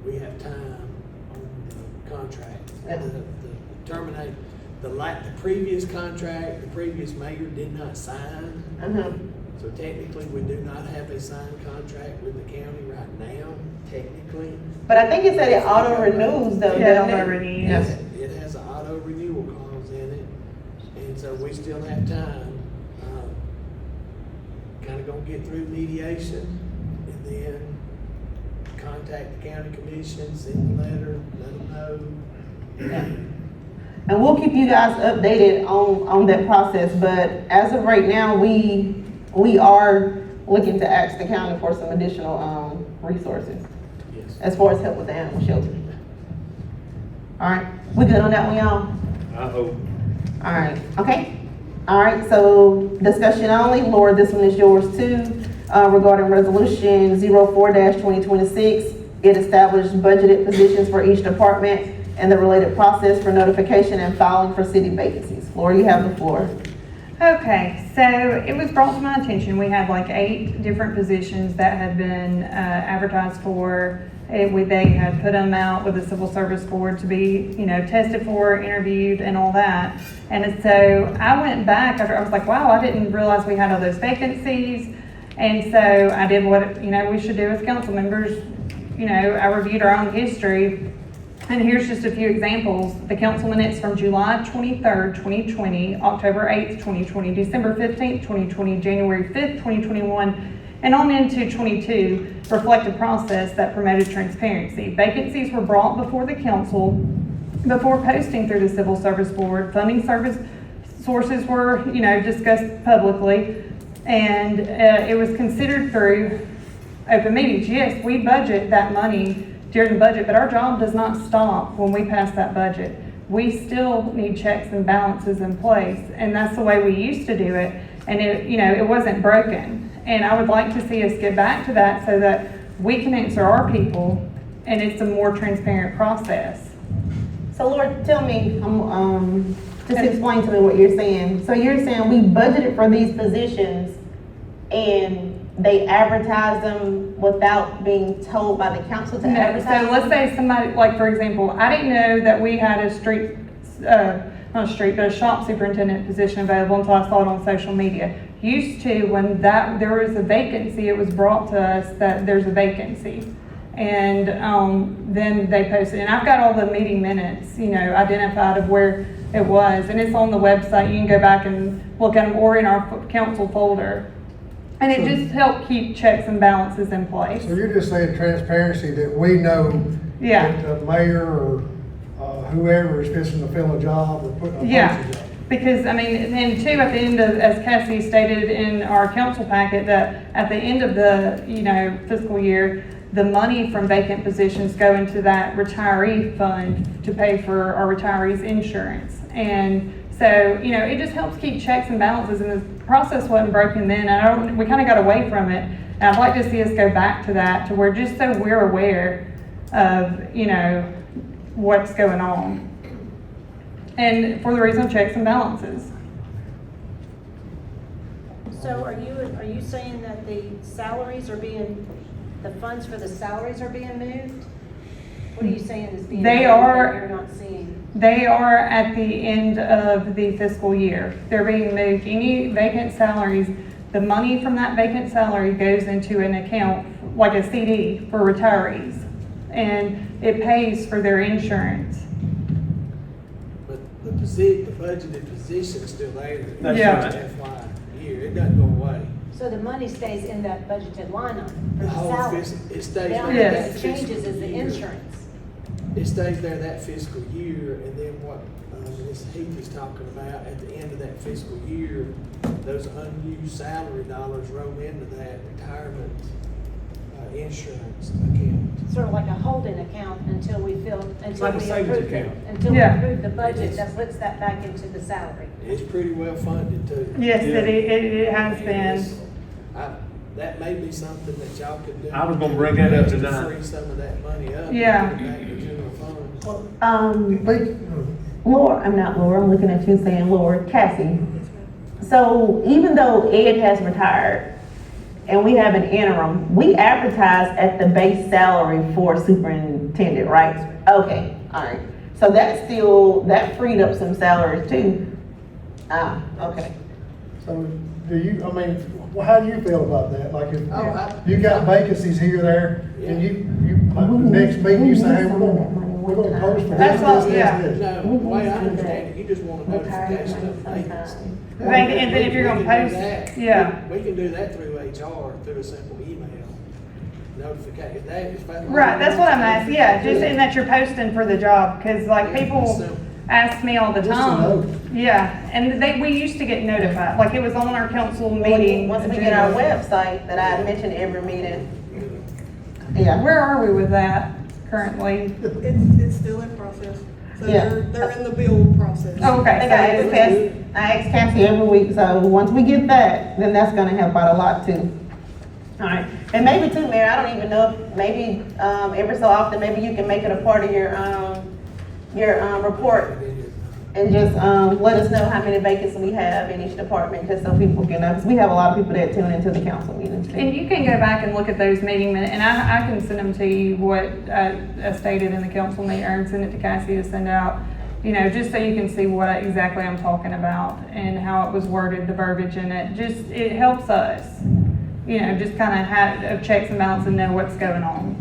we have time on the contract. Yeah. The terminate, the previous contract, the previous mayor did not sign. So technically, we do not have a signed contract with the county right now, technically. But I think it said it auto renews though, Yeah, doesn't it? auto renews. Yeah. It has an auto renewal clause in it, and so we still have time. Kind of gonna get through mediation, and then contact the county commission, send a letter, let them know. And we'll keep you guys updated on that process, but as of right now, we are looking to ask the county for some additional, resources Yes. as far as help with the animal shelter. All right, we good on that one, y'all? I hope. All right, okay. All right, so discussion only. Laura, this one is yours too. Regarding resolution 04-2026, it established budgeted positions for each department and the related process for notification and filing for city vacancies. Laura, you have the floor. Okay, so it was brought to my attention, we had like 8 different positions that had been advertised for. They had put them out with the Civil Service Board to be, tested for, interviewed, and all that. And so I went back after, I was like, wow, I didn't realize we had all those vacancies. And so I did what, we should do as council members. I reviewed our own history. And here's just a few examples. The council minutes from July 23rd, 2020, October 8th, 2020, December 15th, 2020, January 5th, 2021, and on into 22 reflect a process that promoted transparency. Vacancies were brought before the council before posting through the Civil Service Board. Funding service sources were, discussed publicly, and it was considered through open meetings. Yes, we budget that money during the budget, but our job does not stop when we pass that budget. We still need checks and balances in place, and that's the way we used to do it, and it wasn't broken. And I would like to see us get back to that so that we can answer our people, and it's a more transparent process. So Laura, tell me, just explain to me what you're saying. So you're saying we budgeted for these positions and they advertise them without being told by the council to advertise? So let's say somebody, like for example, I didn't know that we had a shop superintendent position available until I saw it on social media. Used to, when there was a vacancy, it was brought to us that there's a vacancy. And then they posted, and I've got all the meeting minutes, identified of where it was, and it's on the website. You can go back and look at them, or in our council folder. And it just helped keep checks and balances in place. So you're just saying transparency, that we know Yeah. that the mayor or whoever is fixing to fill a job or putting a postage up. Because, and two, at the end of, as Cassie stated in our council packet, that at the end of the, fiscal year, the money from vacant positions go into that retiree fund to pay for our retirees' insurance. And so, it just helps keep checks and balances, and the process wasn't broken then, and we kind of got away from it. And I'd like to see us go back to that, to where just so we're aware of, what's going on. And for the reason of checks and balances. So are you saying that the salaries are the funds for the salaries are being moved? What are you saying is being moved They that are- you're not seeing? They are at the end of the fiscal year. They're being moved. Any vacant salaries, the money from that vacant salary goes into an account, like a CD for retirees. And it pays for their insurance. But the budgeted position's still there. That's Yeah. right. FY year, it doesn't go away. So the money stays in that budgeted line item for The the whole salary? it stays The there only Yes. that thing that changes fiscal is the year. insurance. It stays there that fiscal year, and then what, Ms. Heath is talking about, at the end of that fiscal year, those unused salary dollars roll into that retirement, insurance account. Sort of like a holding account until we Like a savings account. until we Yeah. approve the budget that puts that back into the salary. It's pretty well funded too. Yes, Yeah. it has been. That may be something that y'all could do. I was gonna bring that up to tonight. Free some of that money up. and Yeah. put it back in the general fund. Laura, I'm not Laura, I'm looking at you saying Laura, Cassie. So even though Ed has retired and we have an interim, we advertise at the base salary for superintendent, right? Okay, all right. So that freed up some salaries too. Ah, okay. So do you, I mean, how do you feel about that? Like if Oh, you got vacancies here, there, and like the next meeting, you say, hey, we're gonna post for this, That's all- this, yeah. this, this. No, the way I understand it, you just want a notification of vacancy. And then if you're gonna We can do post, that. yeah. We can do that through HR, through a simple email notification. That is. Right, that's what I'm asking, yeah, just in that you're posting for the job, cause like people ask me all the Just a time. note. Yeah, and we used to get notified, like it was on our council meeting. Once we get our website that I mentioned every meeting. Yeah. Where are we with that currently? It's still in process. So Yeah. they're in the build process. Oh, I think okay, I ask Cassie every week, so once we get that, then that's gonna help out a lot too. All right, and maybe too, Mayor, I don't even know, if maybe, every so often, maybe you can make it a part of your report. And just, let us know how many vacancies we have in each department, just so people can know, because we have a lot of people that tune into the council meetings and too. you can go back and look at those meeting minutes, and I can send them to you, what I stated in the council meeting, or send it to Cassie to send out, you know, just so you can see what exactly I'm talking about, and how it was worded, the verbiage in it, it helps us, you know, just kind of have checks and balances and know what's going on.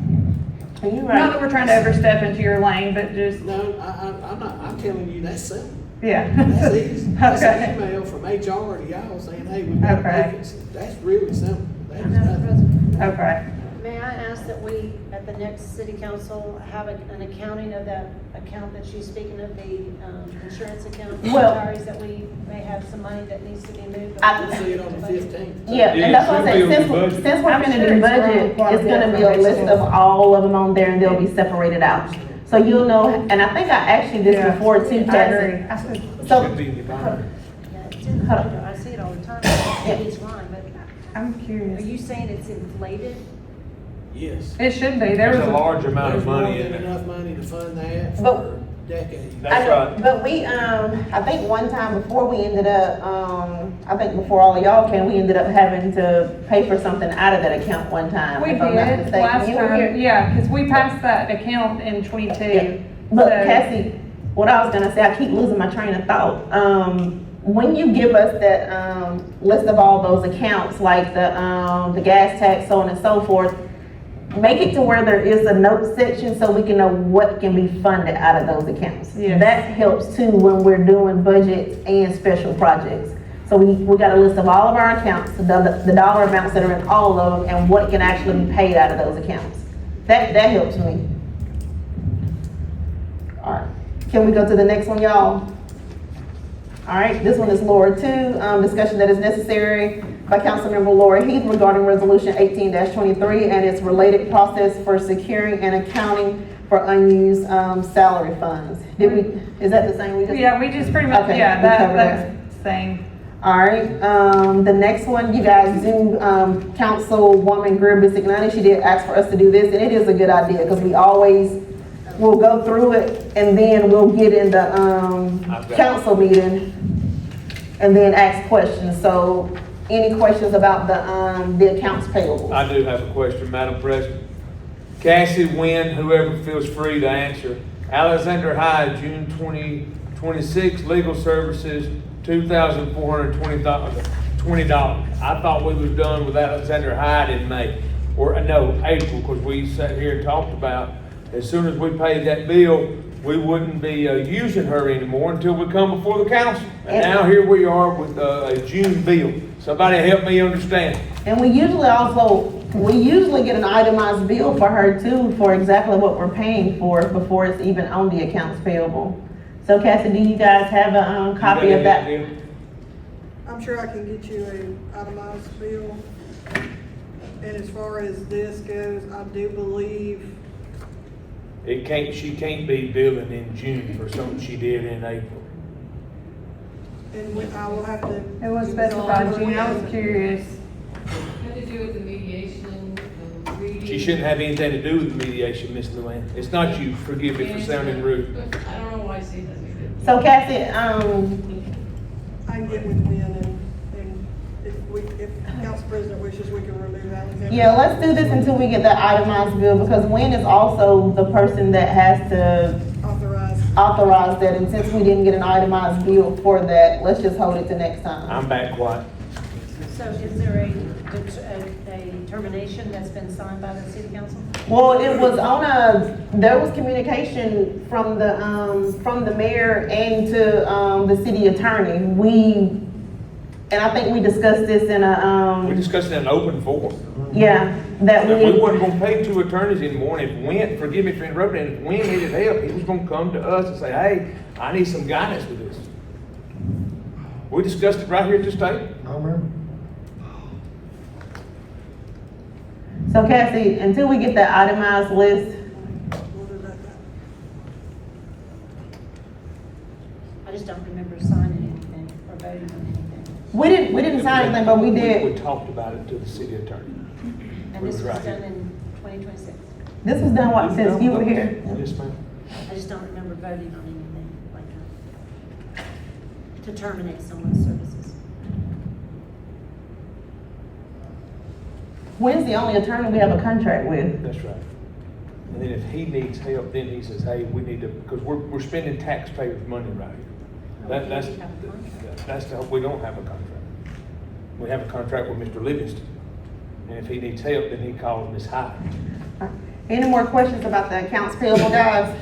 And you're Not right. that we're trying to overstep into your lane, but just, No, I'm not, I'm telling you, that's simple. yeah. That's easy. That's Okay. an email from HR to y'all saying, hey, we've got a Okay. vacancy. That's really simple. That's Madam nothing. President, Okay. may I ask that we, at the next city council, have an accounting of that account that she's speaking of, the insurance account? Well- Retirees, that we may have some money that needs to be moved. We'll see it on the 15th. Yeah, and that's what I Yeah, said, it'll be on the budget. since we're I'm finna sure do it's budget, grown it's quite a gonna bit be a from list next of all of them on there, and they'll be separated out. So you'll know, and I think I asked you this Yeah. before too, I Cassie. agree. I said, So, Should be in your binder. Yeah, it's in the budget. I see it all the time, it's line, but I'm are curious. you saying it's inflated? Yes. It should be, There's there's a large amount There's of more money in than it. enough money to fund that But- for decades. That's right. But we, I think one time before we ended up, I think before all of y'all came, we ended up having to pay for something out of that account one time. We if I'm not did, mistaken. last You were here? time, yeah, because we passed that account in Yeah. 22. Look, So- Cassie, what I was gonna say, I keep losing my train of thought. When you give us that, list of all those accounts, like the gas tax, so on and so forth, make it to where there is a note section so we can know what can be funded out of those accounts. Yes. That helps too when we're doing budgets and special projects. So we got a list of all of our accounts, the dollar amounts that are in all of them, and what can actually be paid out of those accounts. That helps me. All right, can we go to the next one, y'all? All right, this one is Laura 2, discussion that is necessary by Councilmember Laura Heath regarding Resolution 18-23 and its related process for securing and accounting for unused salary funds. Is that the same we just? Yeah, we just pretty much, Okay, yeah, we covered that's the same. All right, the next one, you guys do, Councilwoman Greer Bisignani, she did ask for us to do this, and it is a good idea, because we'll go through it, and then we'll get in the, council meeting, and then ask questions. So any questions about the accounts payable? I do have a question, Madam President. Cassie, Wynn, whoever feels free to answer. Alexander High, June 2026, legal services, $2,420. I thought we was done with Alexander Hyde in May, or no, April, because we sat here and talked about as soon as we paid that bill, we wouldn't be using her anymore until we come before the council. And now here we are with a June bill. Somebody help me understand. And we usually get an itemized bill for her too, for exactly what we're paying for before it's even on the accounts payable. So Cassie, do you guys have a copy of that? I'm sure I can get you an itemized bill. And as far as this goes, I do believe, She can't be billing in June for something she did in April. and I will have to. It was specified, June, I was curious. Had to do with the mediation, reading. She shouldn't have anything to do with the mediation, Ms. Luann. It's not you, forgive me for sounding rude. I don't know why she doesn't. So Cassie, I can get with Lynn and if council president wishes, we can remove Alexander. yeah, let's do this until we get that itemized bill, because Wynn is also the person that has to authorize that, and since we didn't get an itemized bill for that, let's just hold it to next time. I'm back quiet. So is there a termination that's been signed by the city council? Well, it was there was communication from the mayor and to, the city attorney. And I think we discussed this in We discussed it in an open forum. yeah, that We wasn't gonna pay two attorneys anymore, and if Wynn, forgive me for interrupting, if Wynn needed help, he was gonna come to us and say, hey, I need some guidance with this. We discussed it right here at this table. I remember. So Cassie, until we get that itemized list, I just don't remember signing anything or voting on anything. we didn't sign anything, but we did. We talked about it to the city attorney. And We this was right done here. in 2026. This was done since you were here. Yes, ma'am. I just don't remember voting on anything like that. To terminate someone's services. Wynn's the only attorney we have a contract with. That's right. And then if he needs help, then he says, hey, we need to, because we're spending taxpayers' money right here. That's we don't have a contract. We have a contract with Mr. Livingston. And if he needs help, then he calls Ms. Hyde. Any more questions about the accounts payable, guys?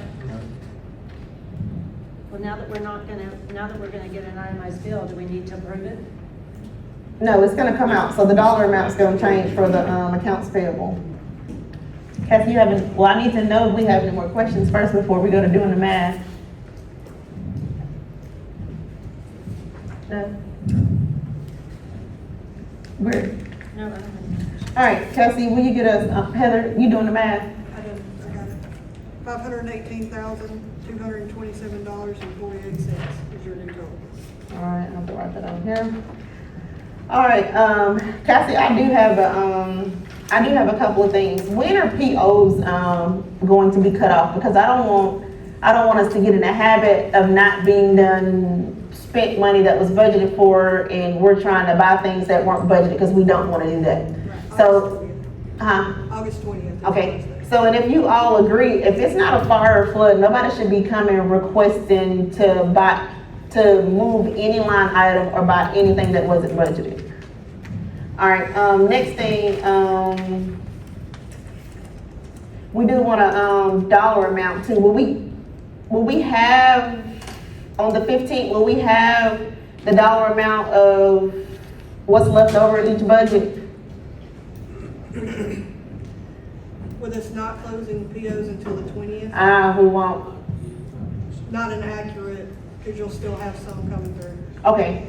Well, now that we're gonna get an itemized bill, do we need to approve it? No, it's gonna come out, so the dollar amount's gonna change for the, accounts payable. Cassie, I need to know if we have any more questions first before we go to doing the math. No? We're, No, I don't have any. all right, Cassie, will you get us, Heather, you doing the math? I got it. $518,227.48 is your new total. All right, I'll have to write that on here. All right, Cassie, I do have a couple of things. When are POs, going to be cut off? Because I don't want us to get in the habit of not being spent money that was budgeted for, and we're trying to buy things that weren't budgeted, because we don't want to do that. So, August 20th. okay. So, and if you all agree, if it's not a fire or flood, nobody should be coming requesting to move any line item or buy anything that wasn't budgeted. All right, next thing, we do want a, dollar amount too. Will we have, on the 15th, will we have the dollar amount of what's left over in each budget? With us not closing POs until the 20th, We won't. not inaccurate, because you'll still have some coming through. Okay.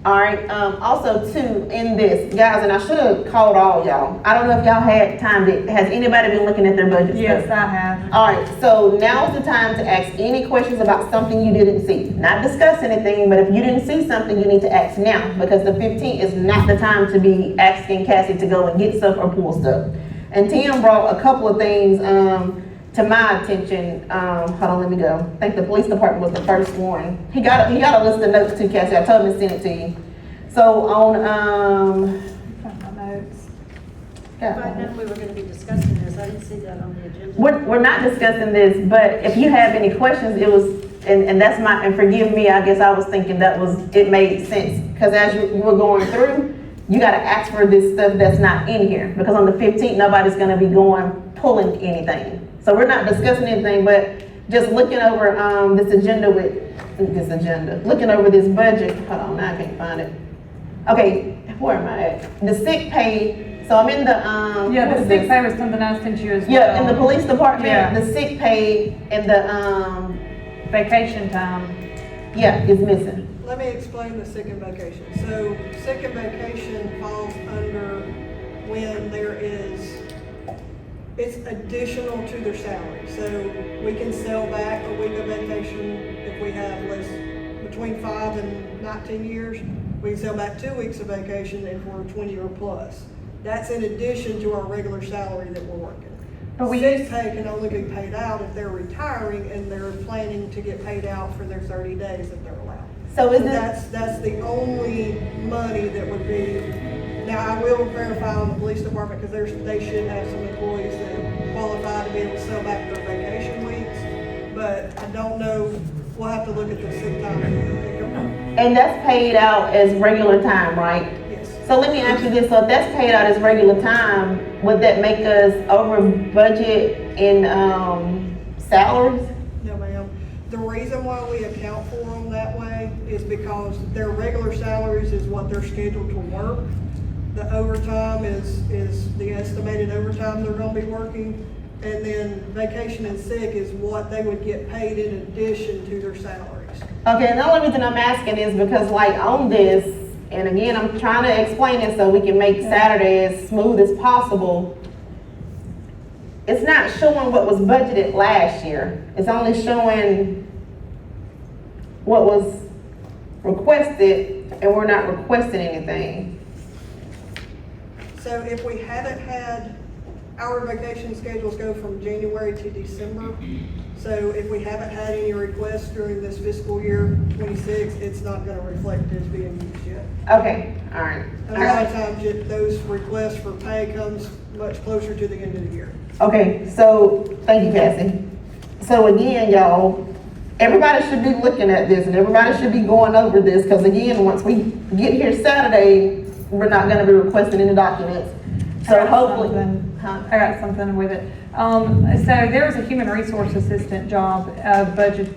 All right, also too, in this, guys, and I should have called all y'all. I don't know if y'all had time has anybody been looking at their budget? Yes, I have. All right, so now's the time to ask any questions about something you didn't see. Not discuss anything, but if you didn't see something, you need to ask now, because the 15th is not the time to be asking Cassie to go and get stuff or pull stuff. And Tim brought a couple of things, to my attention. Hold on, let me go. I think the police department was the first one. He got a list of notes too, Cassie. I told him to send it to you. So on, My notes. If I'd known we were gonna be discussing this, I didn't see that on the agenda. we're not discussing this, but if you have any questions, it was, and that's my, and forgive me, I guess I was thinking it made sense. Cause as you were going through, you gotta ask for this stuff that's not in here. Because on the 15th, nobody's gonna be pulling anything. So we're not discussing anything, but just looking over, looking over this budget. Hold on, now I can't find it. Okay, where am I at? The sick pay, so I'm in the, Yeah, what the is sick this? pay was something I sent you as well. Yeah, in the police department, Yeah. the sick pay and the, Vacation time. yeah, is missing. Let me explain the sick and vacation. So sick and vacation falls under when there is, it's additional to their salary. So we can sell back a week of vacation if we have between 5 and 19 years. We can sell back 2 weeks of vacation if we're 20 or plus. That's in addition to our regular salary that we're working. But we Sick pay can only be paid out if they're retiring and they're planning to get paid out for their 30 days if they're allowed. So is it, That's the only money that would be, now I will verify on the police department because they should have some employees that qualify to be able to sell back their vacation weeks. But I don't know, we'll have to look at the sick time. and that's paid out as regular time, right? Yes. So let me ask you this, so if that's paid out as regular time, would that make us over budget in, salaries? No, ma'am. The reason why we account for them that way is because their regular salaries is what they're scheduled to work. The overtime is the estimated overtime they're gonna be working. And then vacation and sick is what they would get paid in addition to their salaries. Okay, and the only reason I'm asking is because like on this, and again, I'm trying to explain it so we can make Saturday as smooth as possible. It's not showing what was budgeted last year. It's only showing what was requested, and we're not requesting anything. So if we haven't had, our vacation schedules go from January to December. So if we haven't had any requests during this fiscal year 26, it's not gonna reflect as being used yet. Okay, all right. And a lot of times, those requests for pay comes much closer to the end of the year. Okay, so, thank you, Cassie. So again, y'all, everybody should be looking at this and everybody should be going over this, because again, once we get here Saturday, we're not gonna be requesting any documents. So hopefully, I got something with it. So there was a human resource assistant job, budget,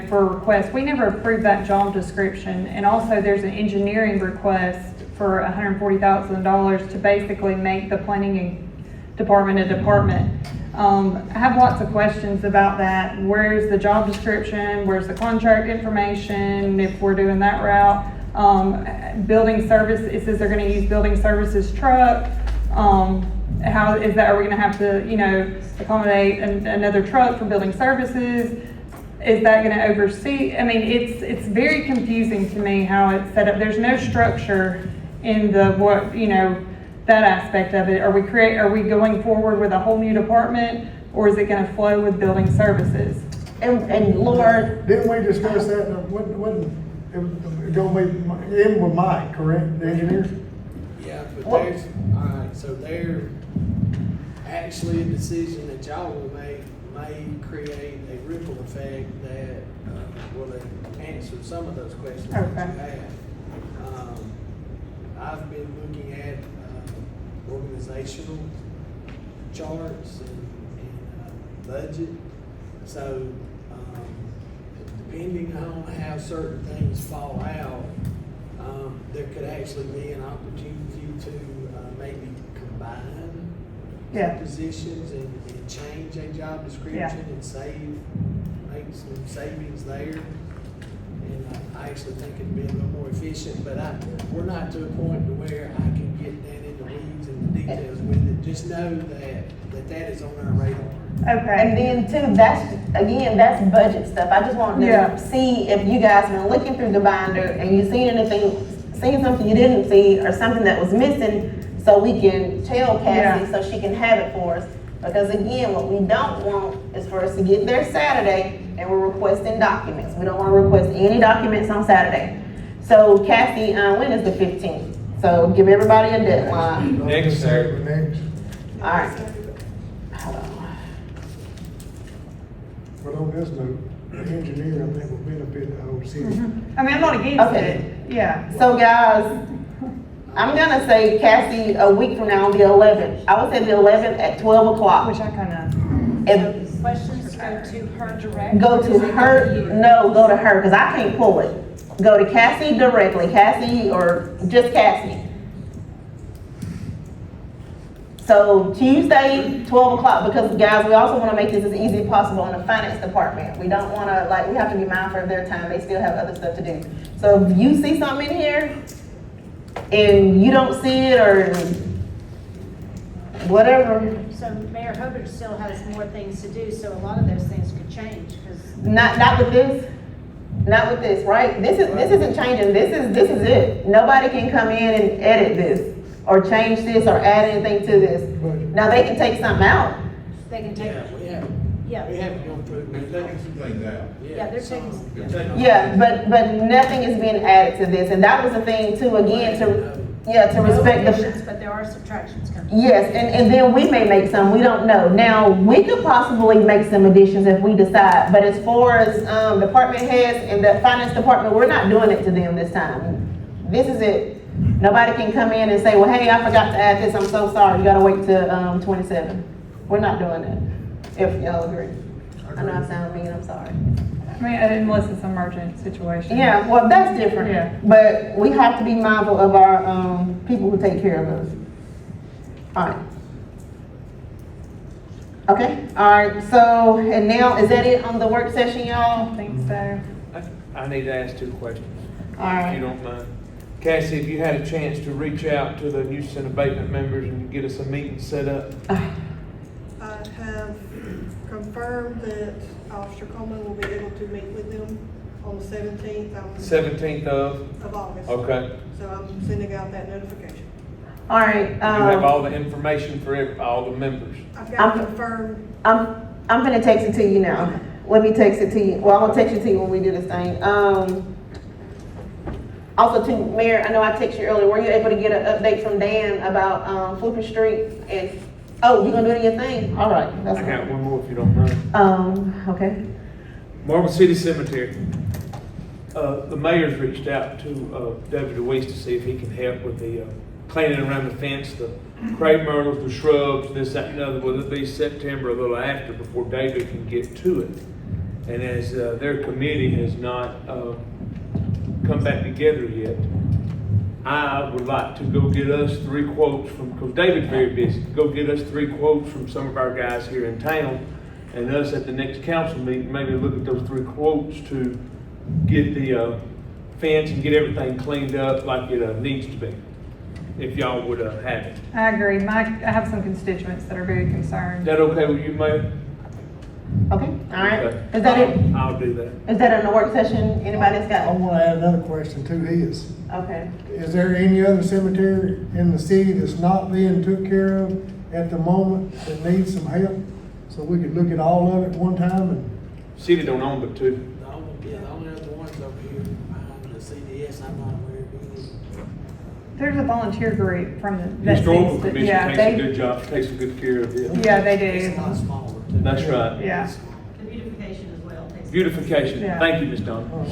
for request. We never approved that job description. And also there's an engineering request for $140,000 to basically make the planning department a department. I have lots of questions about that. Where's the job description? Where's the contract information? If we're doing that route, building service, it says they're gonna use building services truck. How is that, are we gonna have to, accommodate another truck for building services? Is that gonna oversee? I mean, it's very confusing to me how it's set up. There's no structure in that aspect of it. Are we going forward with a whole new department, or is it gonna flow with building services? and Lord, Didn't we discuss that, it was gonna be in with Mike, correct, the engineer? Yeah, but there's, all right, so there, actually a decision that y'all will make may create a ripple effect that will answer some of those questions that you have. I've been looking at organizational charts and budget. So, depending on how certain things fall out, there could actually be an opportunity to maybe combine Yeah. positions and change a job description and make some savings there. And I actually think it'd be a little more efficient, but we're not to a point to where I can get down in the weeds and the details with it. Just know that is on our radar. Okay. and then too, that's budget stuff. I just wanted to see if you guys been looking through the binder and you seen something you didn't see or something that was missing, so we can tell Cassie so she can have it for us. Because again, what we don't want is for us to get there Saturday and we're requesting documents. We don't want to request any documents on Saturday. So Cassie, when is the 15th? So give everybody a deadline. Next Saturday. Next. All right. Hold on. But on this note, the engineer, I think, will benefit the whole city. I mean, I'm not against Okay. it, yeah. So guys, I'm gonna say Cassie, a week from now on the 11th. I would say the 11th at 12 o'clock. Which I kinda, And Questions go to her direct? go to her, no, go to her, because I can't pull it. Go to Cassie directly, Cassie or just Cassie. So Tuesday, 12 o'clock, because guys, we also want to make this as easy as possible on the finance department. We don't want to, like, we have to be mindful of their time. They still have other stuff to do. So if you see something in here and you don't see it or whatever, So Mayor Hubbard still has more things to do, so a lot of those things could change, because not with this. Not with this, right? This isn't changing. This is it. Nobody can come in and edit this or change this or add anything to this. Now they can take something out. they can take, We have to go through. They're taking some things out. yeah, they're taking. Yeah, but nothing is being added to this, and that was the thing too. Again, to respect the. But there are subtractions coming. Yes, and then we may make some, we don't know. Now, we could possibly make some additions if we decide, but as far as, department heads and the finance department, we're not doing it to them this time. This is it. Nobody can come in and say, well, hey, I forgot to add this, I'm so sorry, you gotta wait till, 27. We're not doing that, if y'all agree. I know I sound mean, I'm sorry. I mean, unless it's an emergent situation. Yeah, well, that's different. Yeah. But we have to be mindful of our, people who take care of us. All right. Okay, all right, so, and now, is that it on the work session, y'all? I think so. I need to ask 2 questions, All if you right. don't mind. Cassie, if you had a chance to reach out to the nuisance abatement members and get us a meeting set up, I have confirmed that Officer Coleman will be able to meet with them on the 17th 17th of, of August. okay. So I'm sending out that notification. All right, You have all the information for all the members. I've got to confirm, I'm gonna text it to you now. Let me text it to you. Well, I'm gonna text it to you when we do this thing. Also too, Mayor, I know I texted you earlier. Were you able to get an update from Dan about, Flipper Street? And, oh, you gonna do it in your thing? All right, that's I got fine. one more if you don't mind. Okay. Marble City Cemetery. The mayor's reached out to David DeWeese to see if he can help with the cleaning around the fence, the crepe myrtles, the shrubs, this, that, and the other. Will it be September, a little after, before David can get to it? And as their committee has not come back together yet, I would like to go get us 3 quotes from, because David's very busy, go get us 3 quotes from some of our guys here in town, and us at the next council meeting, maybe look at those 3 quotes to get the fence and get everything cleaned up like it needs to be, if y'all would have it. I agree. I have some constituents that are very Is concerned. that okay with you, Mayor? Okay, all right. Okay. Is that it? I'll do that. Is that in the work session? Anybody that's I got? want to add another question to his. Okay. Is there any other cemetery in the city that's not being took care of at the moment that needs some help? So we could look at all of it one time and. City don't own but 2. The only other ones over here behind the CDS, I'm not aware of any. There's a volunteer group from the. Historical Commission Yeah, takes a they, good job, takes a good care of it. yeah, they It's a do. lot smaller too. That's right. Yeah. The beautification as well. Beautification. Yeah. Thank you, Ms. Donna.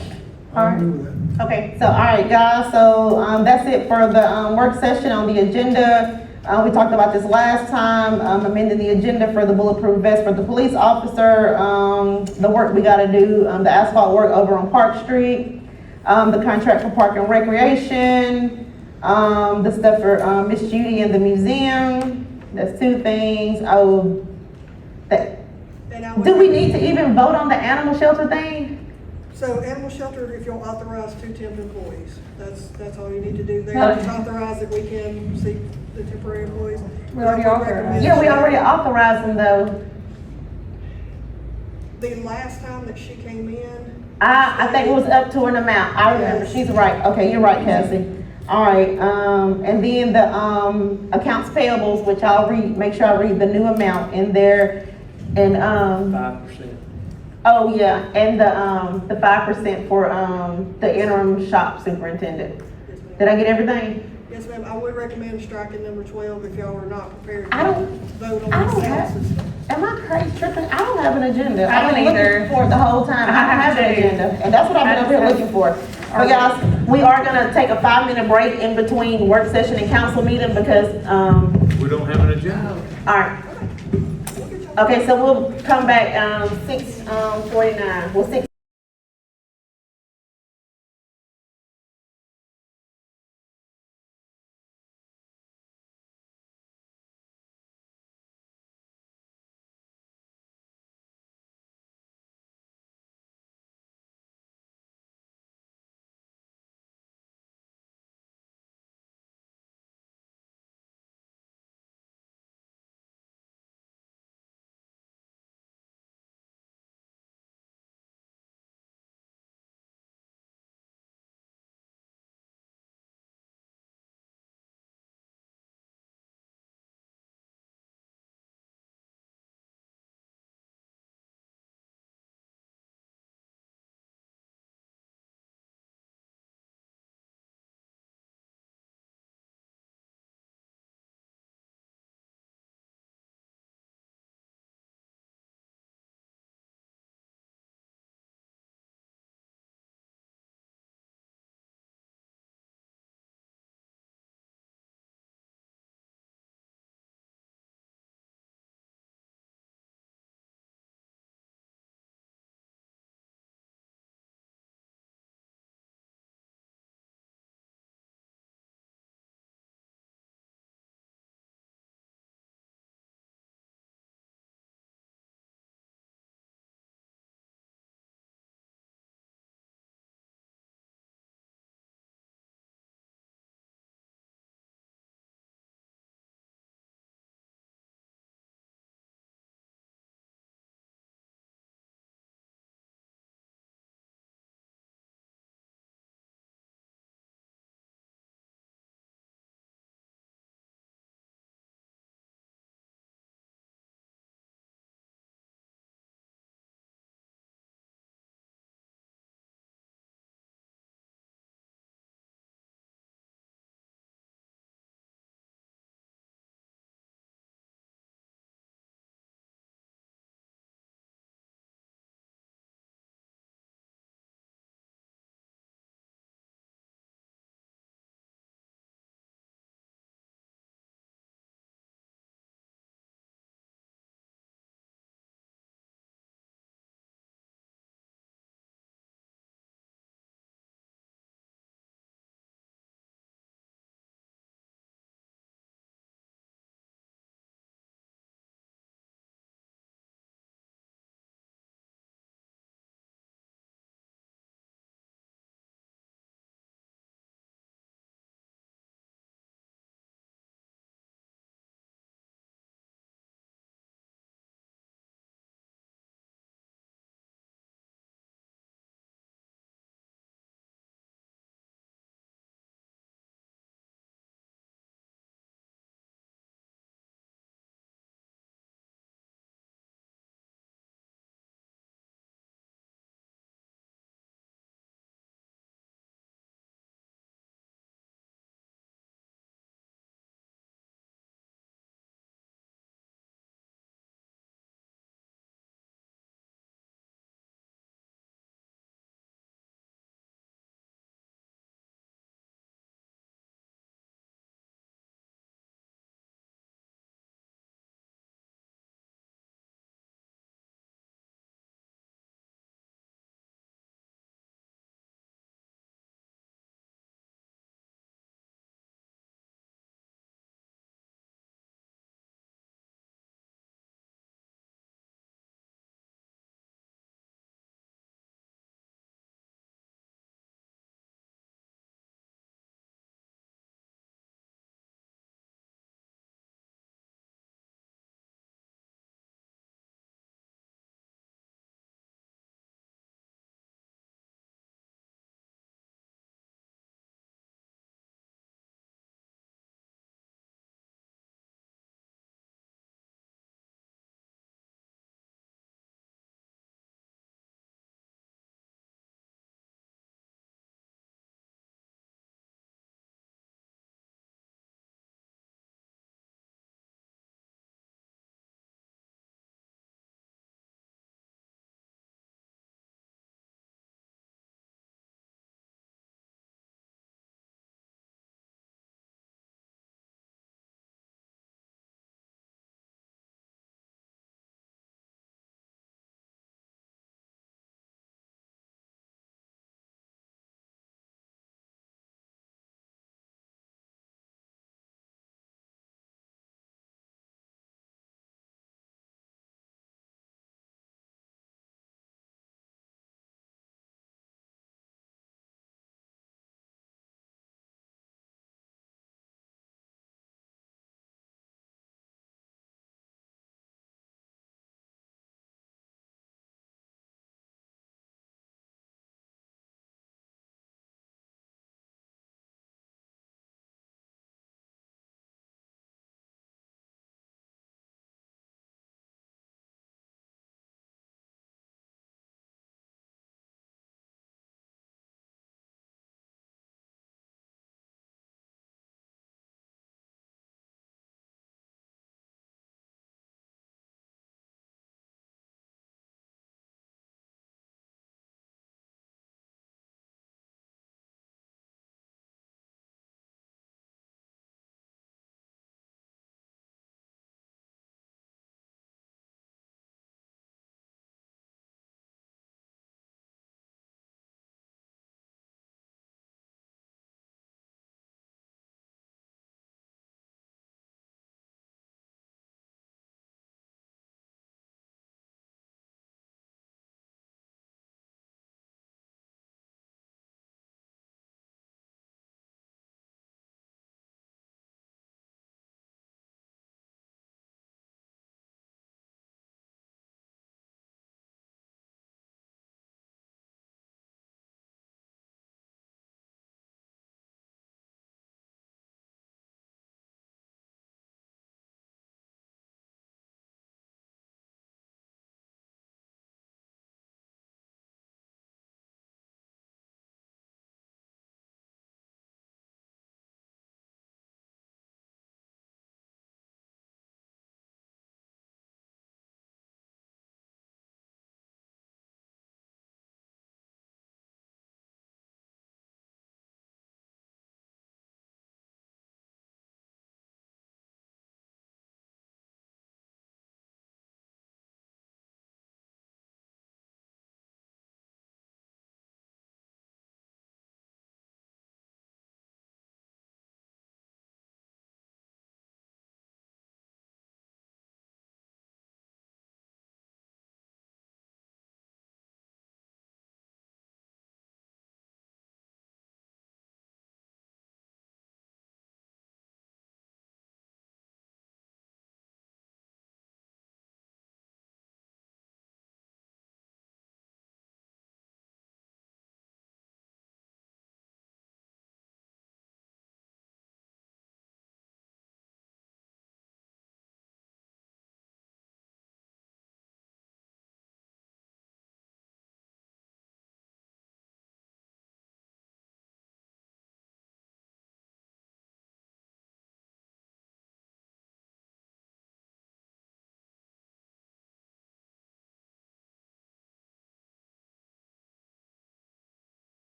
I'll do that. Okay, so, all right, guys, so, that's it for the, work session on the agenda. We talked about this last time, amending the agenda for the bulletproof vest for the police officer, the work we gotta do, the asphalt work over on Park Street, the contract for park and recreation, the stuff for, Miss Judy and the museum. That's 2 things. Oh, that, and I would. do we need to even vote on the animal shelter thing? So animal shelter, if you'll authorize 2 temp employees, that's all you need to do there. Okay. Just authorize that we can seek the temporary employees. We already authorized. Yeah, we already authorized them though. The last time that she came in. I think it was up to an amount. I remember. She's right. Okay, you're right, Cassie. All right, and then the, accounts payables, which I'll read, make sure I read the new amount in there. And, 5%. Oh, yeah, and the 5% for, the interim shop superintendent. Did I get everything? Yes, ma'am, I would recommend striking number 12 if y'all are not prepared I to don't- vote on I the don't sales have, system. am I crazy tripping? I don't have an agenda. I don't I've been looking either. for it the whole time. I don't have an too. agenda, and that's what I've been over here looking for. But guys, we are gonna take a 5-minute break in between work session and council meeting because, We don't have an agenda. all right. Okay, so we'll come back, 6:49, well, 6.